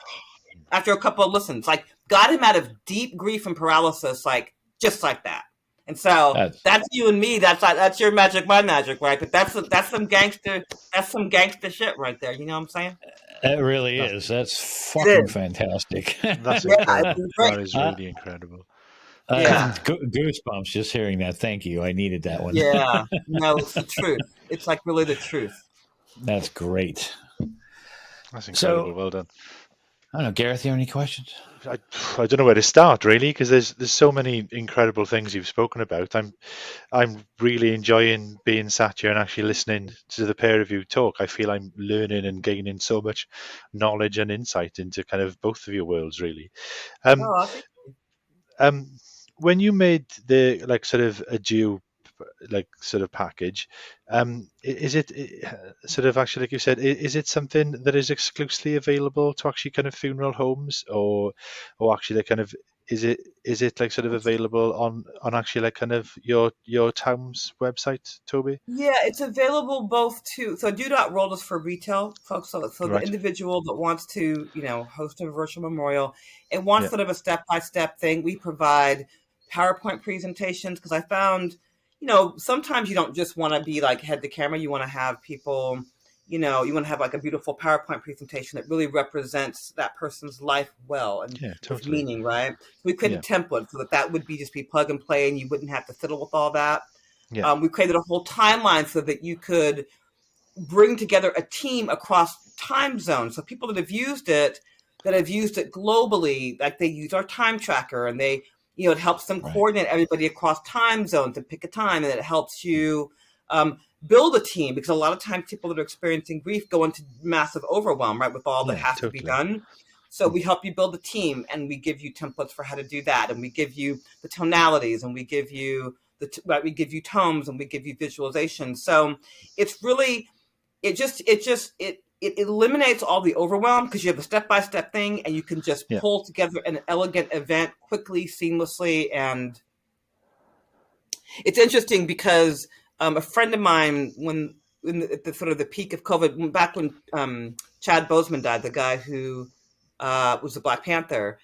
after a couple of listens. Like, got him out of deep grief and paralysis, like just like that. And so that's you and me. That's your magic, my magic, right? But that's some gangster shit right there. You know what I'm saying? It really is. That's fucking fantastic. That's incredible. That is really incredible. Goosebumps just hearing that. Thank you. I needed that one. Yeah. No, it's the truth. It's like really the truth. That's great. That's incredible. So, well done. I don't know, Gareth, you have any questions? I don't know where to start, really, because there's so many incredible things you've spoken about. I'm really enjoying being sat here and actually listening to the pair of you talk. I feel I'm learning and gaining so much knowledge and insight into kind of both of your worlds, really. Thank you. When you made the sort of a due like sort of package. Is it sort of actually, like you said, is it something that is exclusively available to actually kind of funeral homes, or actually like kind of is it like sort of available on actually like kind of your TAUMMHOMS website, Toby? Yeah, it's available both to, so Do Not Roll is for retail folks. So the Right. individual that wants to, host a virtual memorial and wants Yeah. sort of a step-by-step thing, we provide PowerPoint presentations, because I found, sometimes you don't just want to be like head to camera. You want to have people, you want to have like a beautiful PowerPoint presentation that really represents that person's life well and Yeah, with totally. meaning, right? We created a template so that would be just be plug and play, and you wouldn't have to fiddle with all that. Yeah. We created a whole timeline so that you could bring together a team across time zones. So people that have used it globally, like they use our time tracker, and they, it helps them coordinate everybody across time zones and pick a time, and it helps you build a team, because a lot of times people that are experiencing grief go into massive overwhelm, right, with all that has to be done. So we help you build a team, and we give you templates for how to do that, and we give you the tonalities, and we give you we give you tomes, and we give you visualization. So it's really, it eliminates all the overwhelm, because you have a step-by-step thing, and you can just pull together an elegant event quickly, seamlessly. And it's interesting because a friend of mine, at the sort of the peak of COVID, back when Chad Boseman died, the guy who was the Black Panther,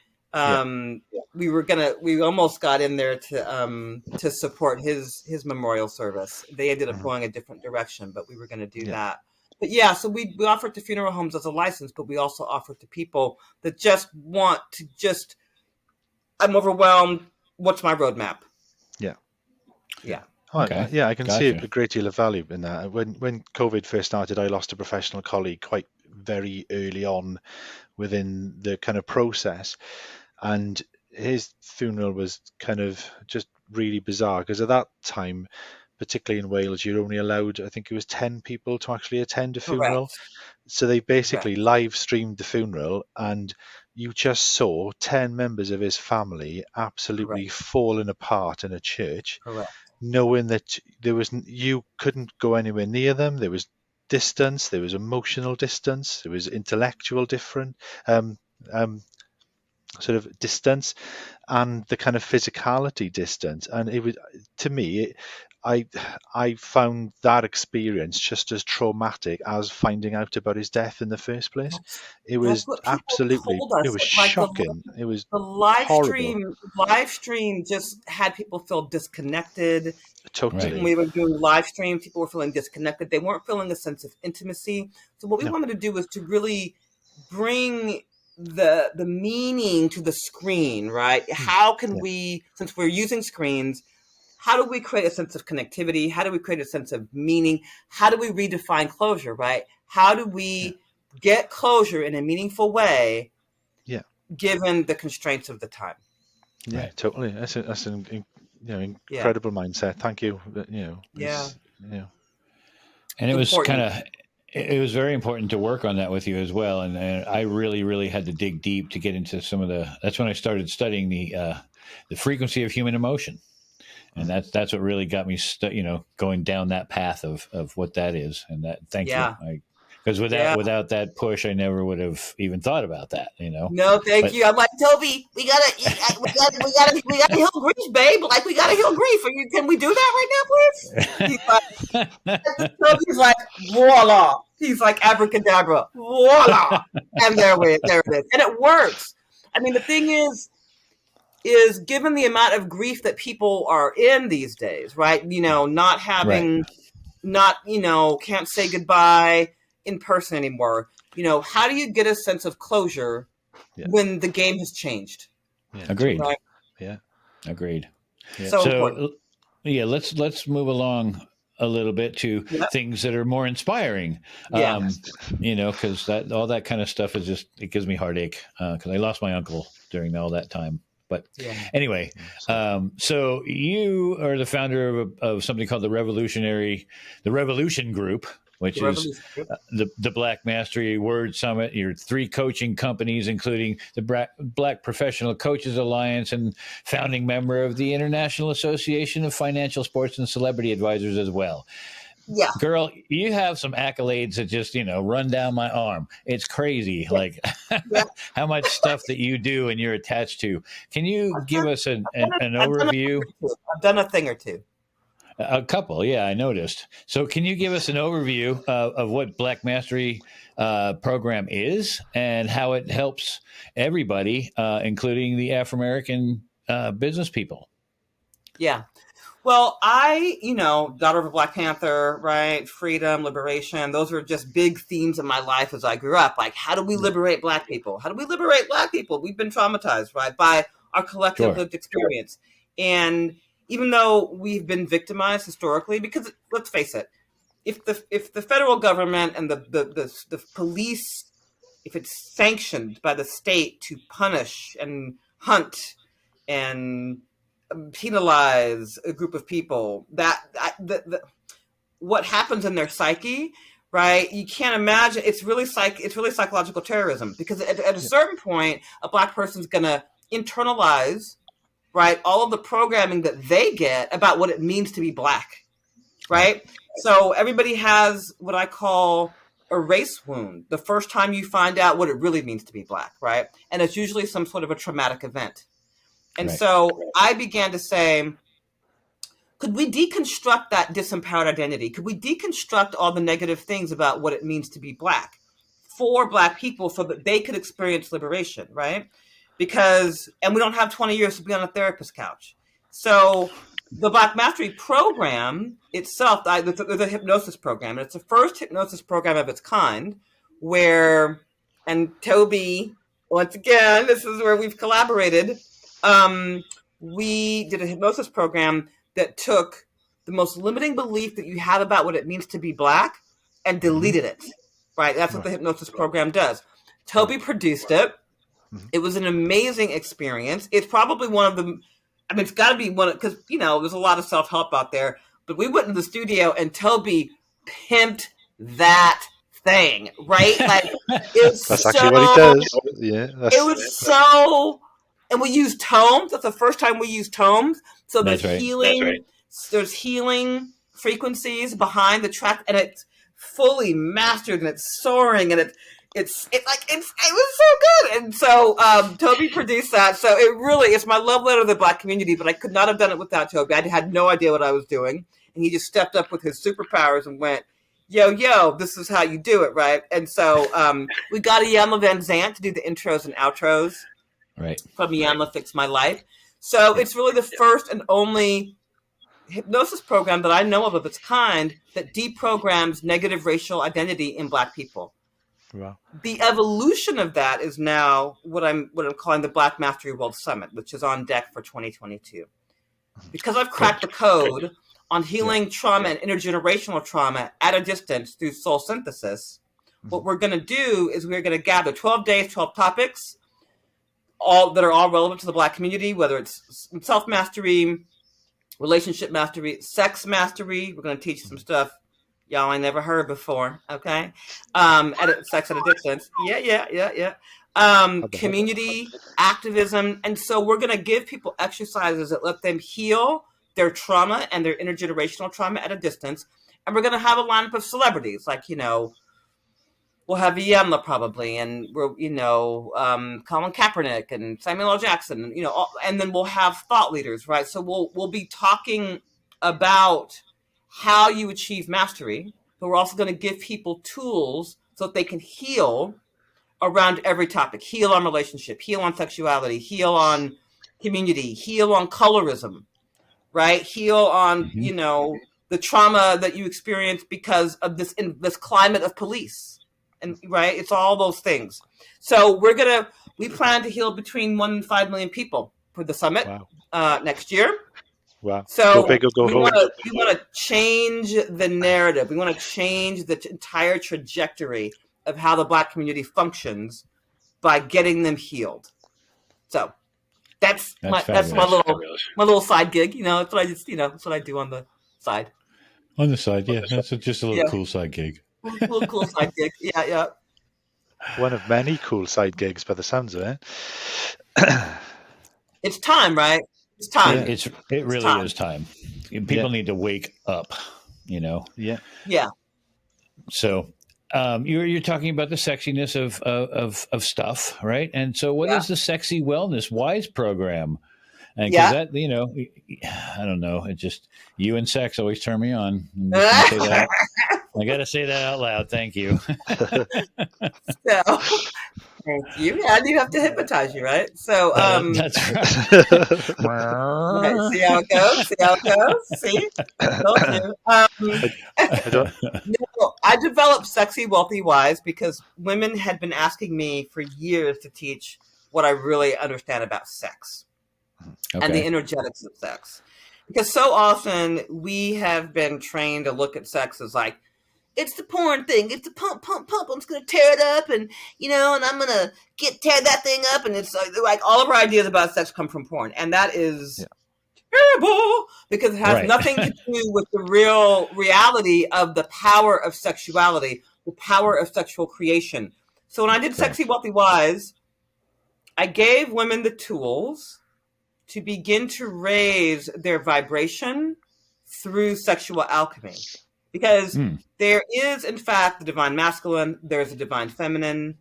we almost got in there to support his memorial service. They ended up going a different direction, but we were going to do that. But so we offer it to funeral homes as a license, but we also offer it to people that just want to I'm overwhelmed. What's my roadmap? Yeah. Oh, okay. I can see a great deal of value in that. When COVID first started, I lost a professional colleague quite very early on within the kind of process, and his funeral was kind of just really bizarre, because at that time, particularly in Wales, you're only allowed, I think it was 10 people to actually attend a funeral. So they basically live streamed the funeral, and you just saw 10 members of his family absolutely falling apart in a church, knowing that you couldn't go anywhere near them. There was distance, there was emotional distance, there was intellectual sort of distance, and the kind of physicality distance. And it was, to me, I found that experience just as traumatic as finding out about his death in the first place. It was absolutely, it was shocking. It was the live stream just had people feel disconnected. Totally. When we were doing live stream, people were feeling disconnected. They weren't feeling a sense of intimacy. So what we wanted to do was to really bring the meaning to the screen, right? How can we, since we're using screens, how do we create a sense of connectivity? How do we create a sense of meaning? How do we redefine closure, right? How do we get closure in a meaningful way, given the constraints of the time? Yeah, totally. That's an incredible mindset. Thank you. And it was it was very important to work on that with you as well. And I really, really had to dig deep to get into that's when I started studying the frequency of human emotion. And that's what really got me, going down that path of what that is. And thank you. Because without that push, I never would have even thought about that, No, thank you. I'm like, Toby, we gotta heal grief, babe. Like, we gotta heal grief. Can we do that right now, please? Toby's like, voila. He's like, abracadabra, voila. And there it is. And it works. I mean, the thing is given the amount of grief that people are in these days, right? Not having, can't say goodbye in person anymore. How do you get a sense of closure when the game has changed? Agreed. Right? Agreed. So let's move along a little bit to things that are more inspiring. Because all that kind of stuff is it gives me heartache, because I lost my uncle during all that time. But anyway, so you are the founder of something called the Revolution Group. which The is revolution. Yep. the Black Mastery Word Summit, your 3 coaching companies, including the Black Professional Coaches Alliance and founding member of the International Association of Financial Sports and Celebrity Advisors as well. Yeah. Girl, you have some accolades that just, run down my arm. It's crazy, like how much stuff that you do and you're attached to. Can you give us an overview? I've done a thing or two. A couple, yeah, I noticed. So can you give us an overview of what Black Mastery program is and how it helps everybody, including the Afro-American business people? Yeah. Well, daughter of a Black Panther, right? Freedom, liberation. Those are just big themes in my life as I grew up. Like, how do we liberate Black people? How do we liberate Black people? We've been traumatized, right, by our collective lived experience. And even though we've been victimized historically, because let's face it, if the federal government and the police, if it's sanctioned by the state to punish and hunt and penalize a group of people, what happens in their psyche, right? You can't imagine. It's really psychological terrorism, because at a certain point, a Black person's going to internalize, right, all of the programming that they get about what it means to be Black, right? So everybody has what I call a race wound the first time you find out what it really means to be Black, right? And it's usually some sort of a traumatic event. And so I began to say, could we deconstruct that disempowered identity? Could we deconstruct all the negative things about what it means to be Black for Black people so that they could experience liberation, right? And we don't have 20 years to be on a therapist couch. So the Black Mastery program itself, there's a hypnosis program, and it's the first hypnosis program of its kind and Toby, once again, this is where we've collaborated. We did a hypnosis program that took the most limiting belief that you have about what it means to be Black and deleted it, right? That's what the hypnosis program does. Toby produced it. It was an amazing experience. It's probably it's got to be because, there's a lot of self-help out there, but we went in the studio and Toby pimped that thing, right? Like, that's actually what he does. Yeah. It was so... And we used tomes. That's the first time we used tomes. So there's healing. There's healing frequencies behind the track, and it's fully mastered, and it's soaring, and it was so good. And so Toby produced that. So it's my love letter to the Black community. But I could not have done it without Toby. I had no idea what I was doing, and he just stepped up with his superpowers and went, "Yo, this is how you do it, right?" And so we got Iyanla Van Zant to do the intros and outros. Right. From Iyanla Fix My Life. So it's really the first and only hypnosis program that I know of its kind that deprograms negative racial identity in Black people. Wow. The evolution of that is now what I'm calling the Black Mastery World Summit, which is on deck for 2022. Because I've cracked the code on healing trauma and intergenerational trauma at a distance through soul synthesis, what we're going to do is we're going to gather 12 days, 12 topics, all that are all relevant to the Black community, whether it's self-mastery, relationship mastery, sex mastery. We're going to teach some stuff y'all ain't never heard before, okay? Sex at a distance. Yeah. Community, activism. And so we're going to give people exercises that let them heal their trauma and their intergenerational trauma at a distance. And we're going to have a lineup of celebrities, like, we'll have Iyanla probably, and we're, Colin Kaepernick and Samuel L. Jackson, and then we'll have thought leaders, right? So we'll be talking about how you achieve mastery, but we're also going to give people tools so that they can heal around every topic. Heal on relationship, heal on sexuality, heal on community, heal on colorism, right? Heal on, the trauma that you experience because of this climate of police. And right, it's all those things. So we plan to heal between 1 and 5 million people for the summit next year. Wow. So go big or go home. We want to change the narrative. We want to change the entire trajectory of how the Black community functions by getting them healed. So that's my little side gig. That's what I do on the side. On the side, yeah. That's just a little cool side gig. cool side gig. Yeah. One of many cool side gigs by the sounds of it. It's time, right? It's time. It really is time. People need to wake up, Yeah. Yeah. So you're talking about the sexiness of stuff, right? And so what is the Sexy Wellness Wise program? And because that, I don't know, it just, you and sex always turn me on. I got to say that out loud. Thank you. So, thank you. And you have to hypnotize you, right? So, that's right. See how it goes? See? I developed Sexy Wealthy Wise because women had been asking me for years to teach what I really understand about sex and the energetics of sex. Because so often we have been trained to look at sex as like, it's the porn thing. It's the pump. I'm just going to tear it up and I'm going to tear that thing up. And it's like all of our ideas about sex come from porn. And that is terrible because it has nothing to do with the real reality of the power of sexuality, the power of sexual creation. So when I did Sexy Wealthy Wise, I gave women the tools to begin to raise their vibration through sexual alchemy. Because there is, in fact, the divine masculine. There's a divine feminine.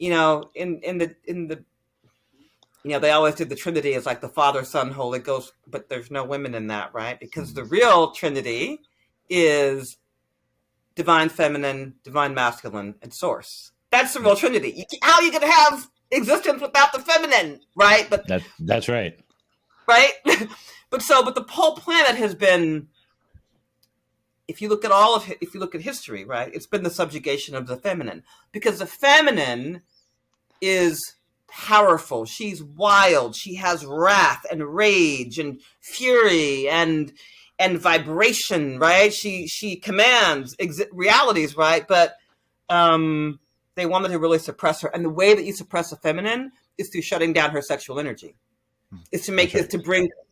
In the they always did the Trinity as like the Father, Son, Holy Ghost, but there's no women in that, right? Because the real Trinity is divine feminine, divine masculine, and source. That's the real Trinity. How are you going to have existence without the feminine, right? But that's right. Right? But the whole planet has been, if you look at history, right, it's been the subjugation of the feminine because the feminine is powerful. She's wild. She has wrath and rage and fury and vibration, right? She commands realities, right? But they wanted to really suppress her, and the way that you suppress the feminine is through shutting down her sexual energy. Is to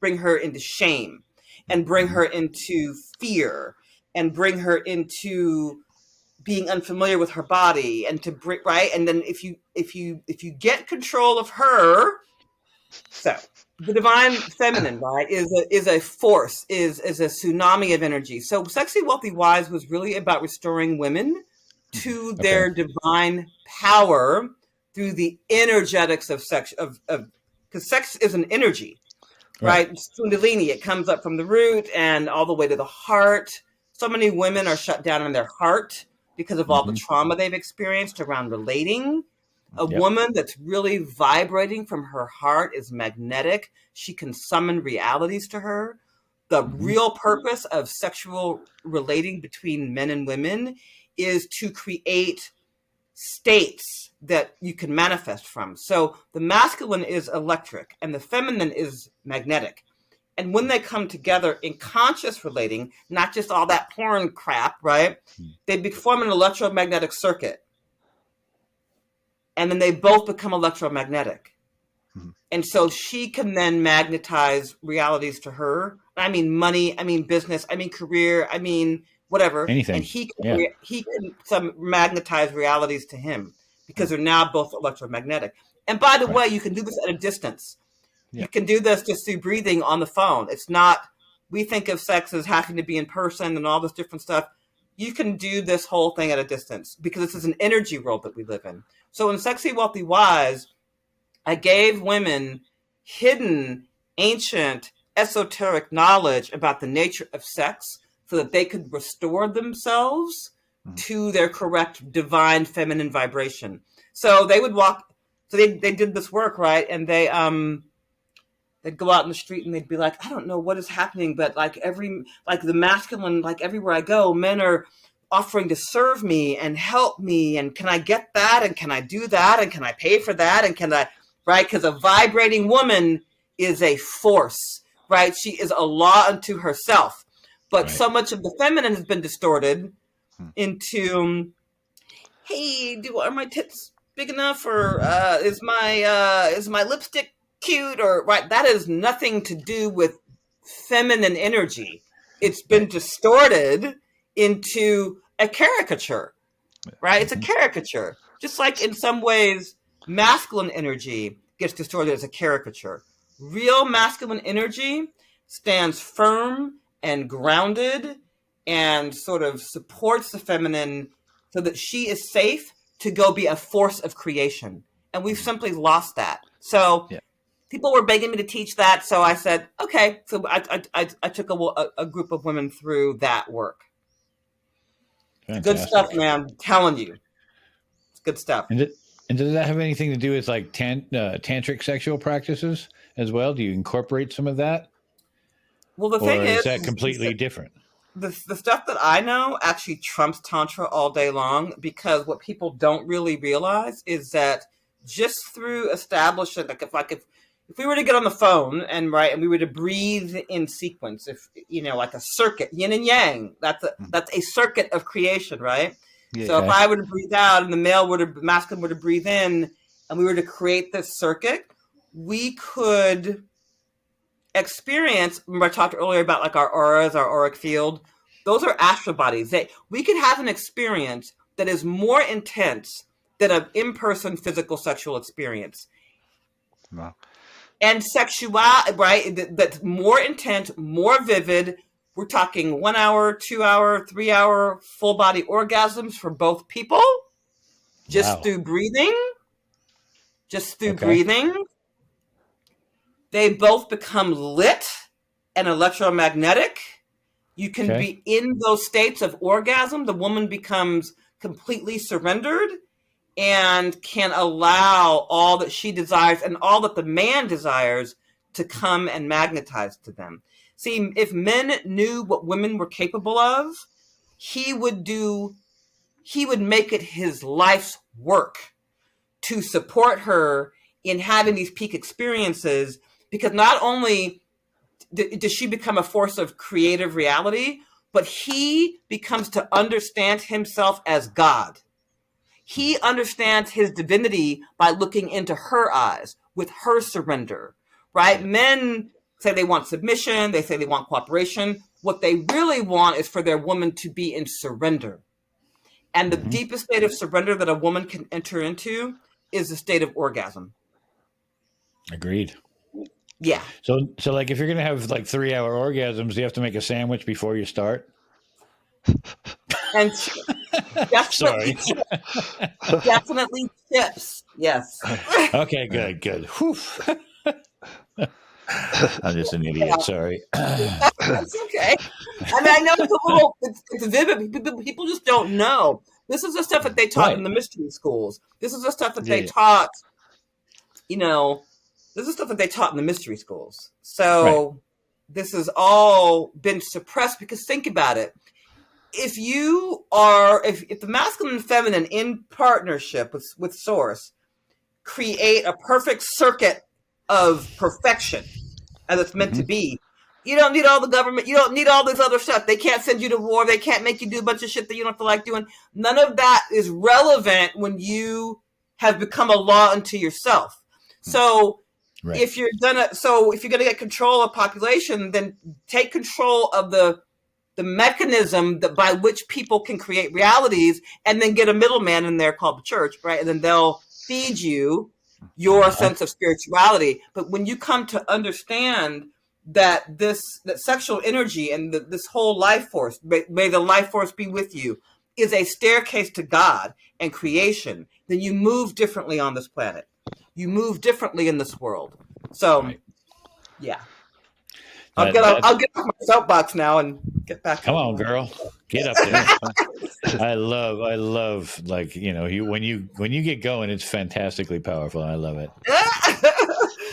bring her into shame, and bring her into fear, and bring her into being unfamiliar with her body, and to bring and then if you get control of her, so the divine feminine, right, is a force, is a tsunami of energy. So Sexy Wealthy Wise was really about restoring women to their divine power through the energetics of sex, because sex is an energy, right? Kundalini, it comes up from the root and all the way to the heart. So many women are shut down in their heart because of all the trauma they've experienced around relating. A woman that's really vibrating from her heart is magnetic. She can summon realities to her. The real purpose of sexual relating between men and women is to create states that you can manifest from. So the masculine is electric and the feminine is magnetic. And when they come together in conscious relating, not just all that porn crap, right? They form an electromagnetic circuit. And then they both become electromagnetic. And so she can then magnetize realities to her. I mean money, I mean business, I mean career, I mean whatever. Anything. And he can magnetize realities to him because they're now both electromagnetic. And by the way, you can do this at a distance. You can do this just through breathing on the phone. It's not, we think of sex as having to be in person and all this different stuff. You can do this whole thing at a distance because this is an energy world that we live in. So in Sexy Wealthy Wise, I gave women hidden, ancient, esoteric knowledge about the nature of sex so that they could restore themselves to their correct divine feminine vibration. So they would walk, so they did this work, right? And they'd go out in the street and they'd be like, I don't know what is happening, but like the masculine, like everywhere I go, men are offering to serve me and help me. And can I get that? And can I do that? And can I pay for that? And can I, right? Because a vibrating woman is a force, right? She is a law unto herself. But so much of the feminine has been distorted into, hey, are my tits big enough? Or is my lipstick cute? Or right? That has nothing to do with feminine energy. It's been distorted into a caricature, right? It's a caricature. Just like in some ways, masculine energy gets distorted as a caricature. Real masculine energy stands firm and grounded and sort of supports the feminine so that she is safe to go be a force of creation. And we've simply lost that. So people were begging me to teach that. So I said, okay. So I took a group of women through that work. Fantastic. Good stuff, man. I'm telling you. It's good stuff. And does that have anything to do with like tantric sexual practices as well? Do you incorporate some of that? Well, the thing is that completely different? The stuff that I know actually trumps Tantra all day long, because what people don't really realize is that just through establishing, if we were to get on the phone and we were to breathe in sequence, like a circuit, yin and yang, that's a circuit of creation, right? Yeah, so if I were to breathe out and the masculine were to breathe in, and we were to create this circuit, we could experience. Remember I talked earlier about like our auras, our auric field. Those are astral bodies. We could have an experience that is more intense than an in-person physical sexual experience. Wow. And sexuality, right? That's more intense, more vivid. We're talking 1 hour, 2 hour, 3 hour full body orgasms for both people, just through breathing. Just through breathing. They both become lit and electromagnetic. You can be in those states of orgasm. The woman becomes completely surrendered and can allow all that she desires and all that the man desires to come and magnetize to them. See, if men knew what women were capable of, he would make it his life's work to support her in having these peak experiences, because not only does she become a force of creative reality, but he becomes to understand himself as God. He understands his divinity by looking into her eyes with her surrender, right? Men say they want submission. They say they want cooperation. What they really want is for their woman to be in surrender. And the deepest state of surrender that a woman can enter into is the state of orgasm. Agreed. Yeah. So like if you're going to have like 3 hour orgasms, you have to make a sandwich before you start. And definitely, definitely chips. Yes. Okay, good. Whew. I'm just an idiot. Sorry. That's okay. I mean, I know it's vivid. People just don't know. This is the stuff that they taught in the mystery schools. This is the stuff that they taught, this is stuff that they taught in the mystery schools. So this has all been suppressed, because think about it. If the masculine and feminine in partnership with Source create a perfect circuit of perfection as it's meant to be, you don't need all the government. You don't need all this other stuff. They can't send you to war. They can't make you do a bunch of shit that you don't feel like doing. None of that is relevant when you have become a law unto yourself. So if you're gonna get control of population, then take control of the mechanism by which people can create realities, and then get a middleman in there called the church, right? And then they'll feed you your sense of spirituality. But when you come to understand that that sexual energy and this whole life force, may the life force be with you, is a staircase to God and creation, then you move differently on this planet. You move differently in this world. So, I'll get off my soapbox now and get back. Come on, girl, get up there. I love, like, when you get going, it's fantastically powerful. I love it.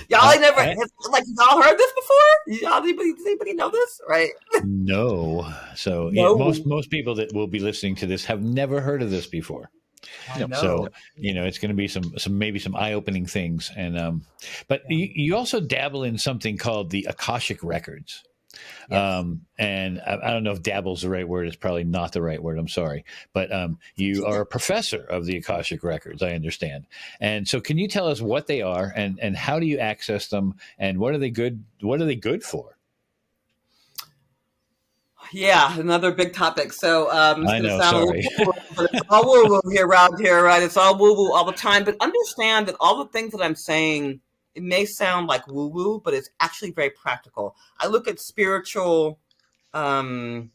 Y'all y'all heard this before? Does anybody know this? Right? No. So most people that will be listening to this have never heard of this before. So it's going to be some eye-opening things, and but you also dabble in something called the Akashic records. Yes. And I don't know if dabble's the right word. It's probably not the right word. I'm sorry, but you are a professor of the Akashic records, I understand. And so, can you tell us what they are, and how do you access them, and what are they good for? Yeah, another big topic. So it's I going to know, sound sorry. a little woo, but it's all woo-woo here around here, right? It's all woo-woo all the time. But understand that all the things that I'm saying, it may sound like woo-woo, but it's actually very practical. I look at spiritual, I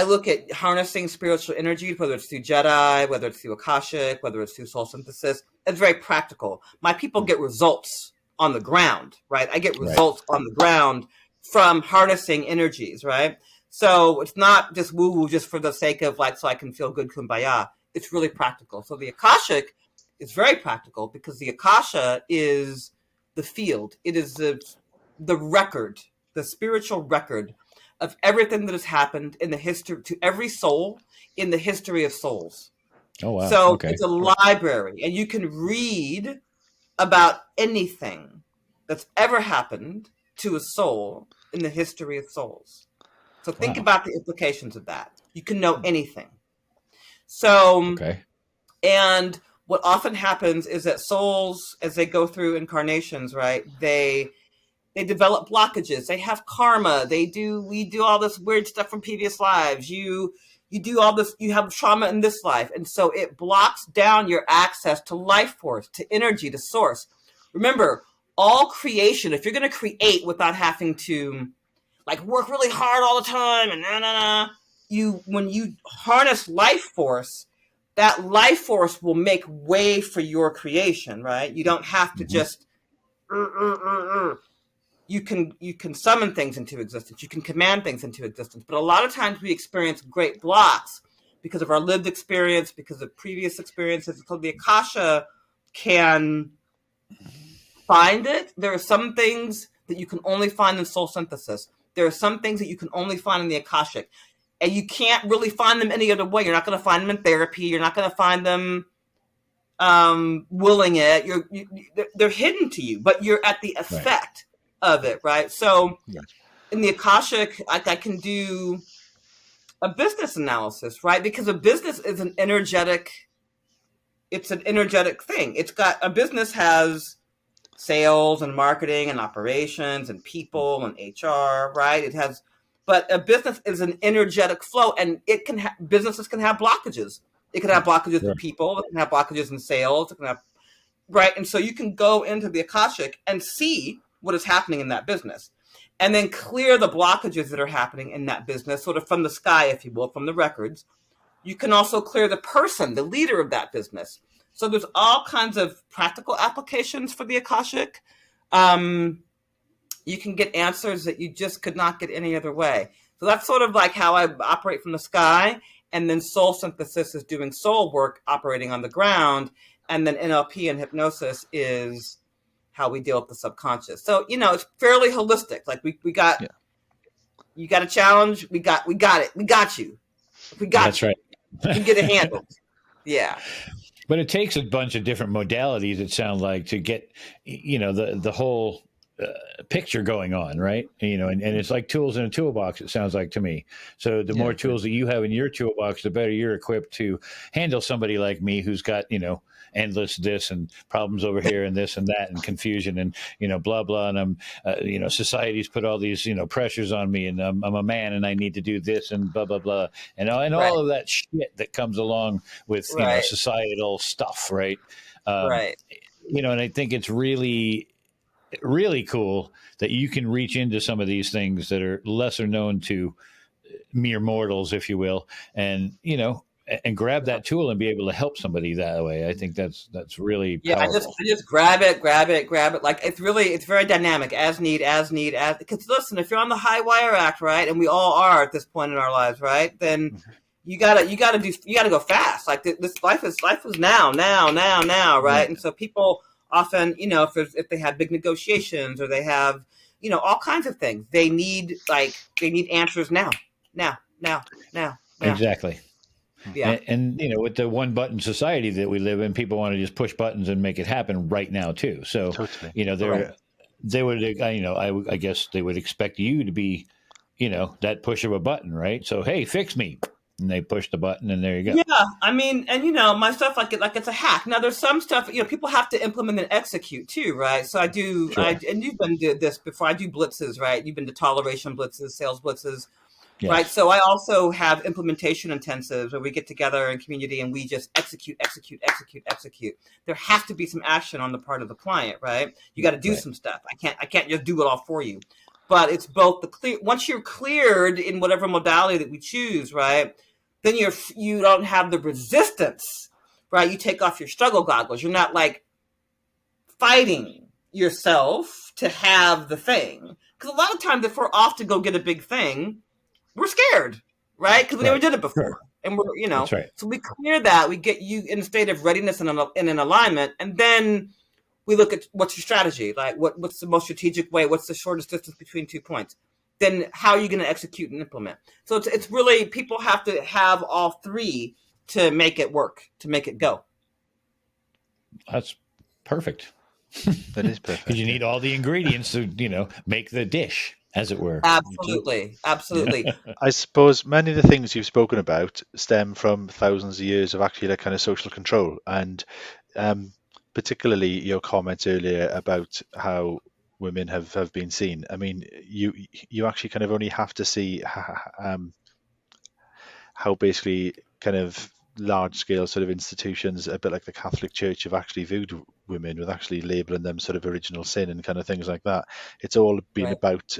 look at harnessing spiritual energy, whether it's through Jedi, whether it's through Akashic, whether it's through soul synthesis. It's very practical. My people get results on the ground, right? I get results on the ground from harnessing energies, right? So it's not just woo-woo just for the sake of like, so I can feel good, kumbaya. It's really practical. So the Akashic is very practical because the Akasha is the field. It is the record, the spiritual record of everything that has happened in the history to every soul in the history of souls. Oh, wow. So Okay. it's a library, and you can read about anything that's ever happened to a soul in the history of souls. So think about the implications of that. You can know anything. So, Okay. and what often happens is that souls, as they go through incarnations, right, they develop blockages. They have karma. We do all this weird stuff from previous lives. You do all this, you have trauma in this life. And so it blocks down your access to life force, to energy, to source. Remember, all creation, if you're going to create without having to like work really hard all the time and when you harness life force, that life force will make way for your creation, right? You don't have to just you can summon things into existence. You can command things into existence. But a lot of times we experience great blocks because of our lived experience, because of previous experiences. So the Akasha can find it. There are some things that you can only find in soul synthesis. There are some things that you can only find in the Akashic. And you can't really find them any other way. You're not going to find them in therapy. You're not going to find them willing it. They're hidden to you, but you're at the effect of it, right? So in the Akashic, I can do a business analysis, right? Because a business is an energetic thing. A business has sales and marketing and operations and people and HR, right? But a business is an energetic flow, and businesses can have blockages. It can have blockages with people. It can have blockages in sales. It can have, right? And so you can go into the Akashic and see what is happening in that business, and then clear the blockages that are happening in that business, sort of from the sky, if you will, from the records. You can also clear the person, the leader of that business. So there's all kinds of practical applications for the Akashic. You can get answers that you just could not get any other way. So that's sort of like how I operate from the sky. And then soul synthesis is doing soul work, operating on the ground. And then NLP and hypnosis is how we deal with the subconscious. So, it's fairly holistic. Like you got a challenge. We got it. We got you. That's right. We can get it handled. Yeah. But it takes a bunch of different modalities, it sounds like, to get, the whole picture going on, right? And it's like tools in a toolbox, it sounds like to me. So the more tools that you have in your toolbox, the better you're equipped to handle somebody like me who's got, endless this and problems over here and this and that and confusion and, blah, blah. And I'm, society's put all these, pressures on me, and I'm a man and I need to do this and blah, blah, blah. And all of that shit that comes along with, societal stuff, right? And I think it's really, really cool that you can reach into some of these things that are lesser known to mere mortals, if you will, and and grab that tool and be able to help somebody that way. I think that's really powerful. I just grab it. Like it's very dynamic, as need. Because listen, if you're on the high wire act, right, and we all are at this point in our lives, right, then you gotta go fast. Like this life is now, right? And so people often, if they have big negotiations or they have, all kinds of things, they need answers now. Exactly. Yeah. And with the one button society that we live in, people want to just push buttons and make it happen right now too. So, they would, I guess they would expect you to be, that push of a button, right? So, hey, fix me. And they push the button and there you go. Yeah. I mean, and my stuff, like it's a hack. Now there's some stuff, people have to implement and execute too, right? So I do, and you've been to this before. I do blitzes, right? You've been to toleration blitzes, sales blitzes. Yes. Right. So I also have implementation intensives where we get together in community and we just execute. There has to be some action on the part of the client, right? You got to do some stuff. I can't just do it all for you. But it's both the clear. Once you're cleared in whatever modality that we choose, right? Then you don't have the resistance, right? You take off your struggle goggles. You're not like fighting yourself to have the thing. Because a lot of times if we're off to go get a big thing, we're scared, right? Because we never did it before. Sure. And we're, you know, That's right. So we clear that, we get you in a state of readiness and in alignment. And then we look at what's your strategy? Like what's the most strategic way? What's the shortest distance between 2 points? Then how are you going to execute and implement? So it's really, people have to have all three to make it work, to make it go. That's perfect. That is perfect. Because you need all the ingredients to, make the dish, as it were. Absolutely. I suppose many of the things you've spoken about stem from thousands of years of actually that kind of social control, and particularly your comments earlier about how women have been seen. I mean, you actually kind of only have to see how basically kind of large scale sort of institutions, a bit like the Catholic Church, have actually viewed women with actually labeling them sort of original sin and kind of things like that. It's all been about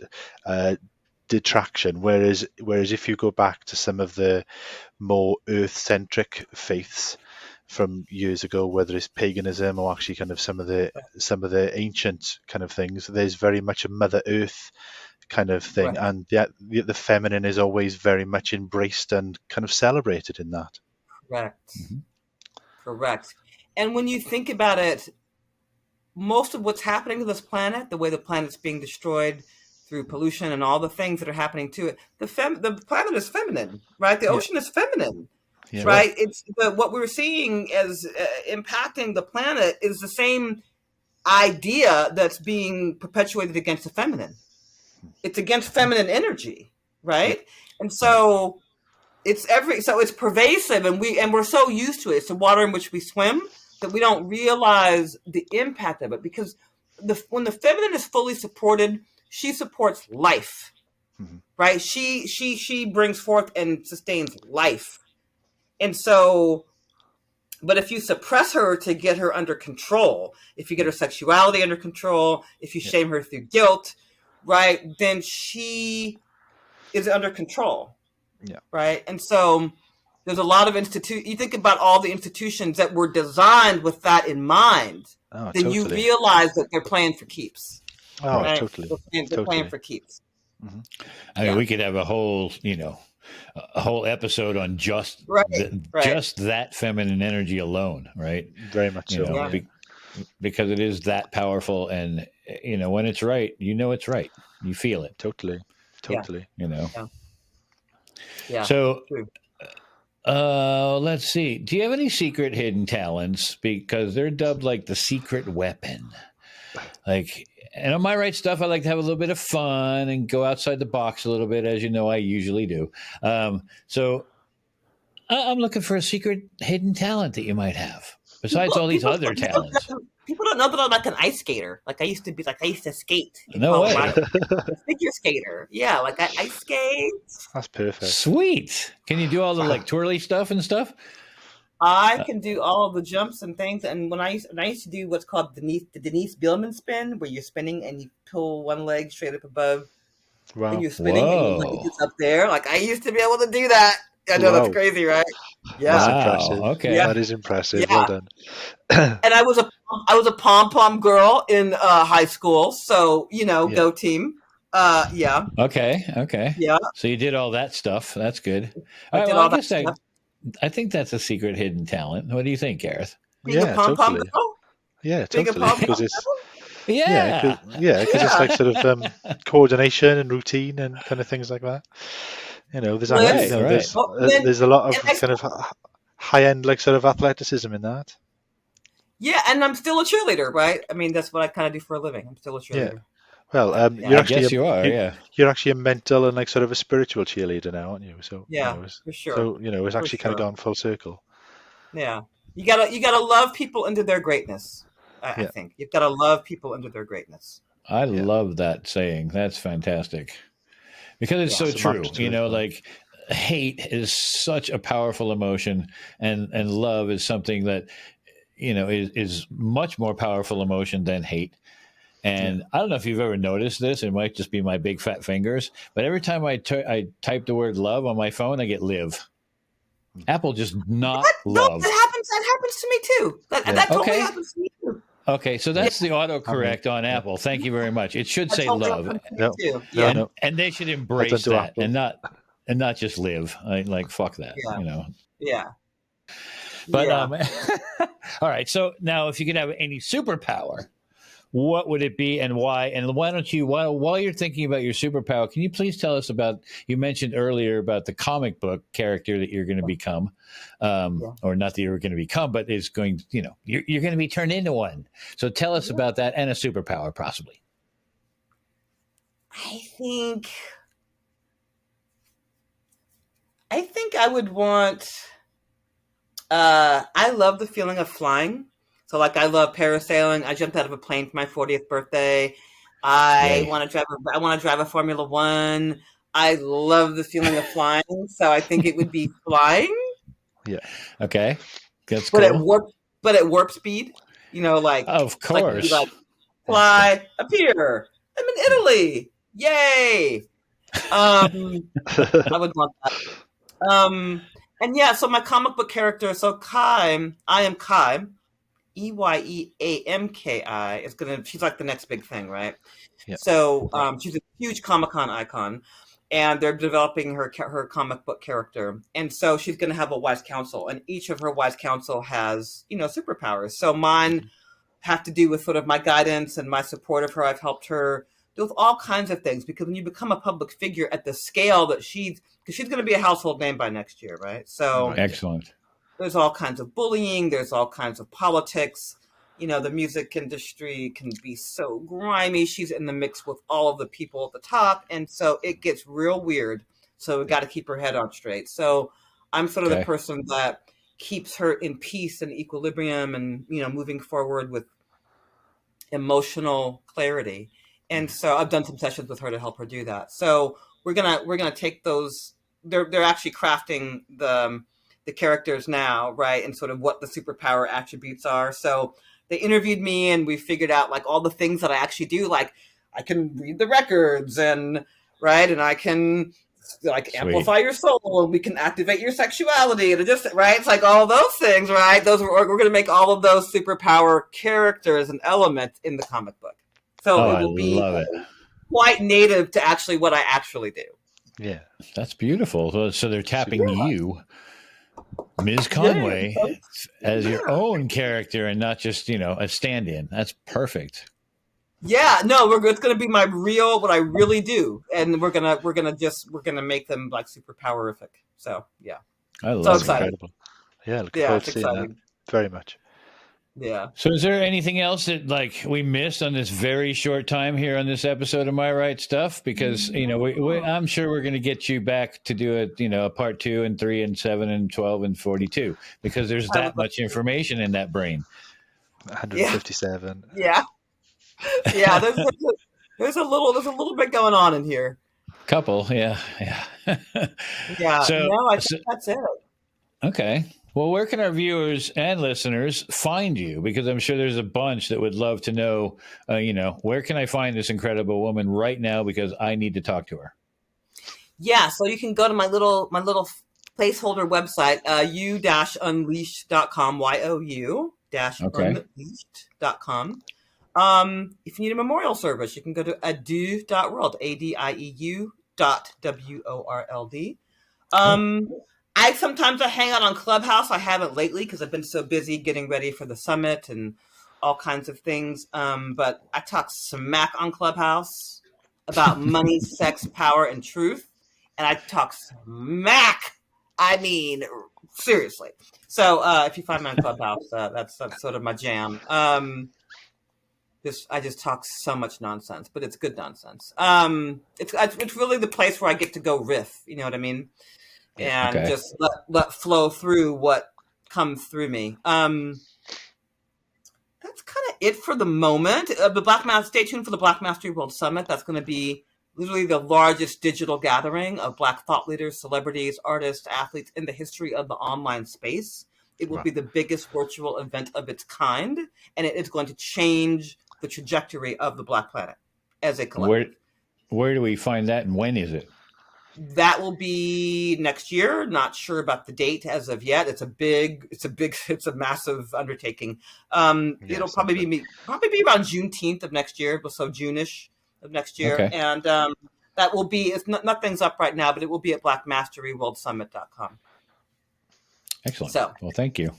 detraction, whereas if you go back to some of the more earth-centric faiths from years ago, whether it's paganism or actually kind of some of the ancient kind of things, there's very much a Mother Earth kind of thing, and the feminine is always very much embraced and kind of celebrated in that. Correct. And when you think about it, most of what's happening to this planet, the way the planet's being destroyed through pollution and all the things that are happening to it, the planet is feminine, right? The ocean is feminine, right? It's what we're seeing as impacting the planet is the same idea that's being perpetuated against the feminine. It's against feminine energy, right? And so it's pervasive, and we're so used to it. It's the water in which we swim that we don't realize the impact of it, because when the feminine is fully supported, she supports life, right? She brings forth and sustains life. And so, but if you suppress her to get her under control, if you get her sexuality under control, if you shame her through guilt, right, then she is under control. Yeah. Right. And so there's a lot of you think about all the institutions that were designed with that in mind, then you realize that they're playing for keeps. Oh, right? Totally. They're playing for keeps. Mm-hmm. I mean, we could have a whole episode on just that feminine energy alone, right? Very much so. Because it is that powerful, and when it's right, it's right. You feel it. Totally. Yeah. So, let's see. Do you have any secret hidden talents? Because they're dubbed like the secret weapon. And on My Right Stuff, I like to have a little bit of fun and go outside the box a little bit, as you know I usually do. So I'm looking for a secret hidden talent that you might have, besides all these other talents. People don't know that I'm like an ice skater. Like I used to skate. No way. Figure skater. Yeah, like I ice skate. That's perfect. Sweet. Can you do all the twirly stuff and stuff? I can do all of the jumps and things. And when I used to do what's called the Denise Billman spin, where you're spinning and you pull one leg straight up above, and you're spinning and your leg gets up there. Like I used to be able to do that. I know that's crazy, right? Yeah, that's impressive. Okay, that is impressive. Yeah. Well done. And I was a pom pom girl in high school, so go team. Yeah. Okay. Yeah. So you did all that stuff. That's good. I think that's a secret hidden talent. What do you think, Gareth? Being a pom pom girl. Yeah, totally. Because it's because it's like sort of coordination and routine and kind of things like that. There's there's a lot of kind of high end like sort of athleticism in that. Yeah, and I'm still a cheerleader, right? I mean, that's what I kind of do for a living. I'm still a cheerleader. Yeah. Well, you're actually a mental and like sort of a spiritual cheerleader now, aren't you? So for sure. So it's actually kind of gone full circle. Yeah, you gotta love people into their greatness. I think you've got to love people into their greatness. I love that saying. That's fantastic. because it's so Some true. action to You it, know, yeah. like hate is such a powerful emotion, and love is something that, you know, is much more powerful emotion than hate. And I don't know if you've ever noticed this. It might just be my big fat fingers, but every time I type the word love on my phone, I get live. Apple just not No, love. that happens to me too. That totally Okay. happens to me too. Okay, so that's the autocorrect on yeah. Apple. Thank you very much. It should That say totally love, happens to me No, too. no, Yeah. no. and they should I don't embrace do that Apple. and not just live. Like fuck that, Yeah. you know. Yeah. But Yeah. all right. So now, if you could have any superpower, what would it be and why? And why don't you, while you're thinking about your superpower, can you please tell us about, you mentioned earlier about the comic book character that you're going to become, or not that you're going to become, but is going, you know, you're going to be turned into one. So tell us about that and a superpower, possibly. I think I would want. I love the feeling of flying. So, like, I love parasailing. I jumped out of a plane for my 40th birthday. I Yay. want to drive a Formula One. I love the feeling of flying. So, I think it would be flying, Yeah. Okay, that's but cool. at warp speed. You know, like Of like you'd be course. like fly, appear. I'm in Italy. Yay! I would want that. And yeah, so my comic book character, so Kai, I am Kai, Eyeamki is she's like the next big thing, right? Yeah. So she's a huge Comic-Con icon, and they're developing her comic book character, and so she's going to have a wise counsel, and each of her wise counsel has, you know, superpowers. So mine have to do with sort of my guidance and my support of her. I've helped her do with all kinds of things, because when you become a public figure at the scale that because she's going to be a household name by next year, right? So Excellent. there's all kinds of bullying, there's all kinds of politics. You know, the music industry can be so grimy. She's in the mix with all of the people at the top, and so it gets real weird. So we got to keep her head on straight. So I'm sort of the person that keeps her in peace and equilibrium, and, you know, moving forward with emotional clarity. And so I've done some sessions with her to help her do that. So we're gonna take those. They're actually crafting the characters now, right? And sort of what the superpower attributes are. So they interviewed me, and we figured out like all the things that I actually do. Like I can read the records, and right, and I can like amplify your soul, and we can activate your sexuality, and just right. It's like all those things, right? We're going to make all of those superpower characters and elements in the comic book. So it will be quite native to actually what I actually do. Yeah, that's beautiful. So they're tapping you, Ms. Conway, as your own character, and not just, you know, a stand-in. That's perfect. Yeah, no, it's going to be what I really do, and we're gonna make them like superpowerific. So yeah, I love it. Incredible. Yeah, looking forward to seeing that very much. Yeah. So is there anything else that like we missed on this very short time here on this episode of My Right Stuff? Because, you know, I'm sure we're going to get you back to do a, you know, a part 2 and 3 and 7 and 12 and 42, because there's that much information in that brain. 157. Yeah. Yeah. There's a little bit going on in here. Couple. Yeah. Yeah. So, no, I think that's it. Okay. Well, where can our viewers and listeners find you? Because I'm sure there's a bunch that would love to know, you know, where can I find this incredible woman right now, because I need to talk to her. Yeah, so you can go to my little placeholder website, you-unleashed.com, you-unleashed.com. If you need a memorial service, you can go to adieu.world, adieu.world. I sometimes hang out on Clubhouse. I haven't lately because I've been so busy getting ready for the summit and all kinds of things. But I talk smack on Clubhouse about money, sex, power, and truth. And I talk smack. I mean, seriously. So if you find me on Clubhouse, that's sort of my jam. I just talk so much nonsense, but it's good nonsense. It's really the place where I get to go riff. You know what I mean? And just let flow through what comes through me. That's kind of it for the moment. Stay tuned for the Black Mastery World Summit. That's going to be literally the largest digital gathering of Black thought leaders, celebrities, artists, athletes in the history of the online space. It will be the biggest virtual event of its kind, and it is going to change the trajectory of the Black planet as a collective. Where do we find that, and when is it? That will be next year. Not sure about the date as of yet. It's a massive undertaking. It'll probably be around Juneteenth of next year, so June-ish of next year. Okay. And that will be, nothing's up right now, but it will be at blackmasteryworldsummit.com. Excellent. So, well, thank you.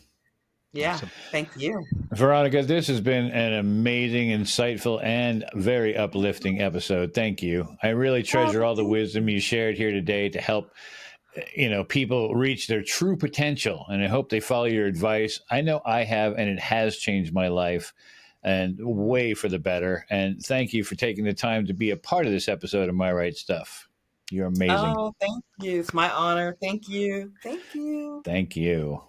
Yeah, Awesome. Thank you. Veronica, this has been an amazing, insightful, and very uplifting episode. Thank you. I really treasure all the wisdom you shared here today to help, people reach their true potential. And I hope they follow your advice. I know I have, and it has changed my life, and way for the better. And thank you for taking the time to be a part of this episode of My Right Stuff. You're amazing. Oh, thank you. It's my honor. Thank you. Thank you. Thank you.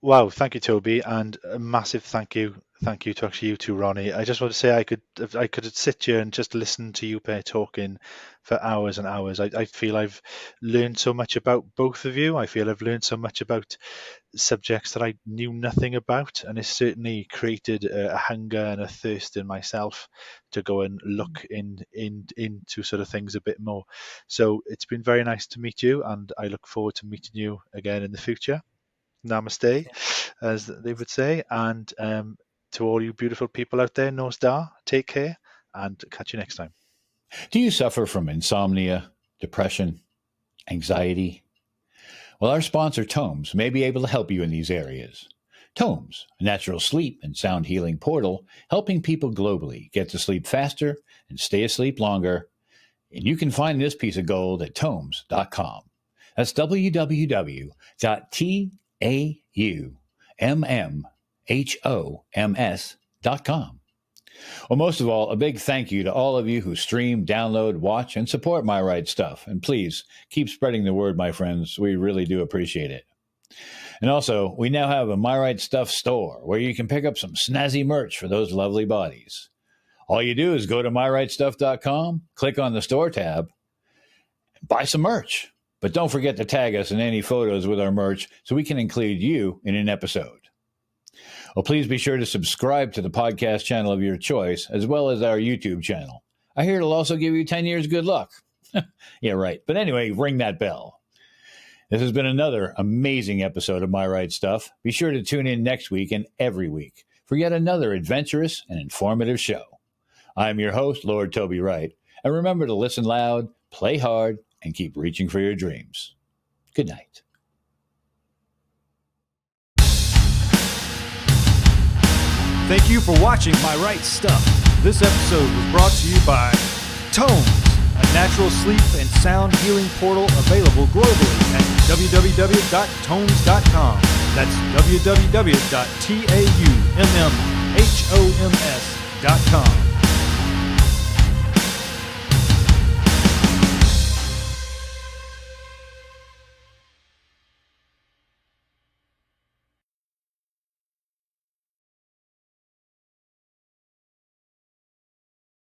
Wow, thank you, Toby, and a massive thank you to actually you too, Ronnie. I just want to say I could sit here and just listen to you pair talking for hours and hours. I feel I've learned so much about both of you. I feel I've learned so much about subjects that I knew nothing about, and it's certainly created a hunger and a thirst in myself to go and look into sort of things a bit more. So it's been very nice to meet you, and I look forward to meeting you again in the future. Namaste, as they would say. And to all you beautiful people out there, Nose Da, take care and catch you next time. Do you suffer from insomnia, depression, anxiety? Well, our sponsor, TAUMMHOMS, may be able to help you in these areas. TAUMMHOMS, a natural sleep and sound healing portal, helping people globally get to sleep faster and stay asleep longer. And you can find this piece of gold at TAUMMHOMS.com. That's www.TAUMMHOMS.com. Well, most of all, a big thank you to all of you who stream, download, watch, and support My Right Stuff. And please keep spreading the word, my friends. We really do appreciate it. And also, we now have a My Right Stuff store where you can pick up some snazzy merch for those lovely bodies. All you do is go to myrightstuff.com, click on the store tab, buy some merch. But don't forget to tag us in any photos with our merch so we can include you in an episode. Well, please be sure to subscribe to the podcast channel of your choice, as well as our YouTube channel. I hear it'll also give you 10 years good luck. Yeah, right. But anyway, ring that bell. This has been another amazing episode of My Right Stuff. Be sure to tune in next week and every week for yet another adventurous and informative show. I'm your host, Lord Toby Wright. And remember to listen loud, play hard, and keep reaching for your dreams. Good night. Thank you for watching My Right Stuff. This episode was brought to you by TAUMMHOMS, a natural sleep and sound healing portal available globally at www.taumms.com. That's www.taummmhoms.com.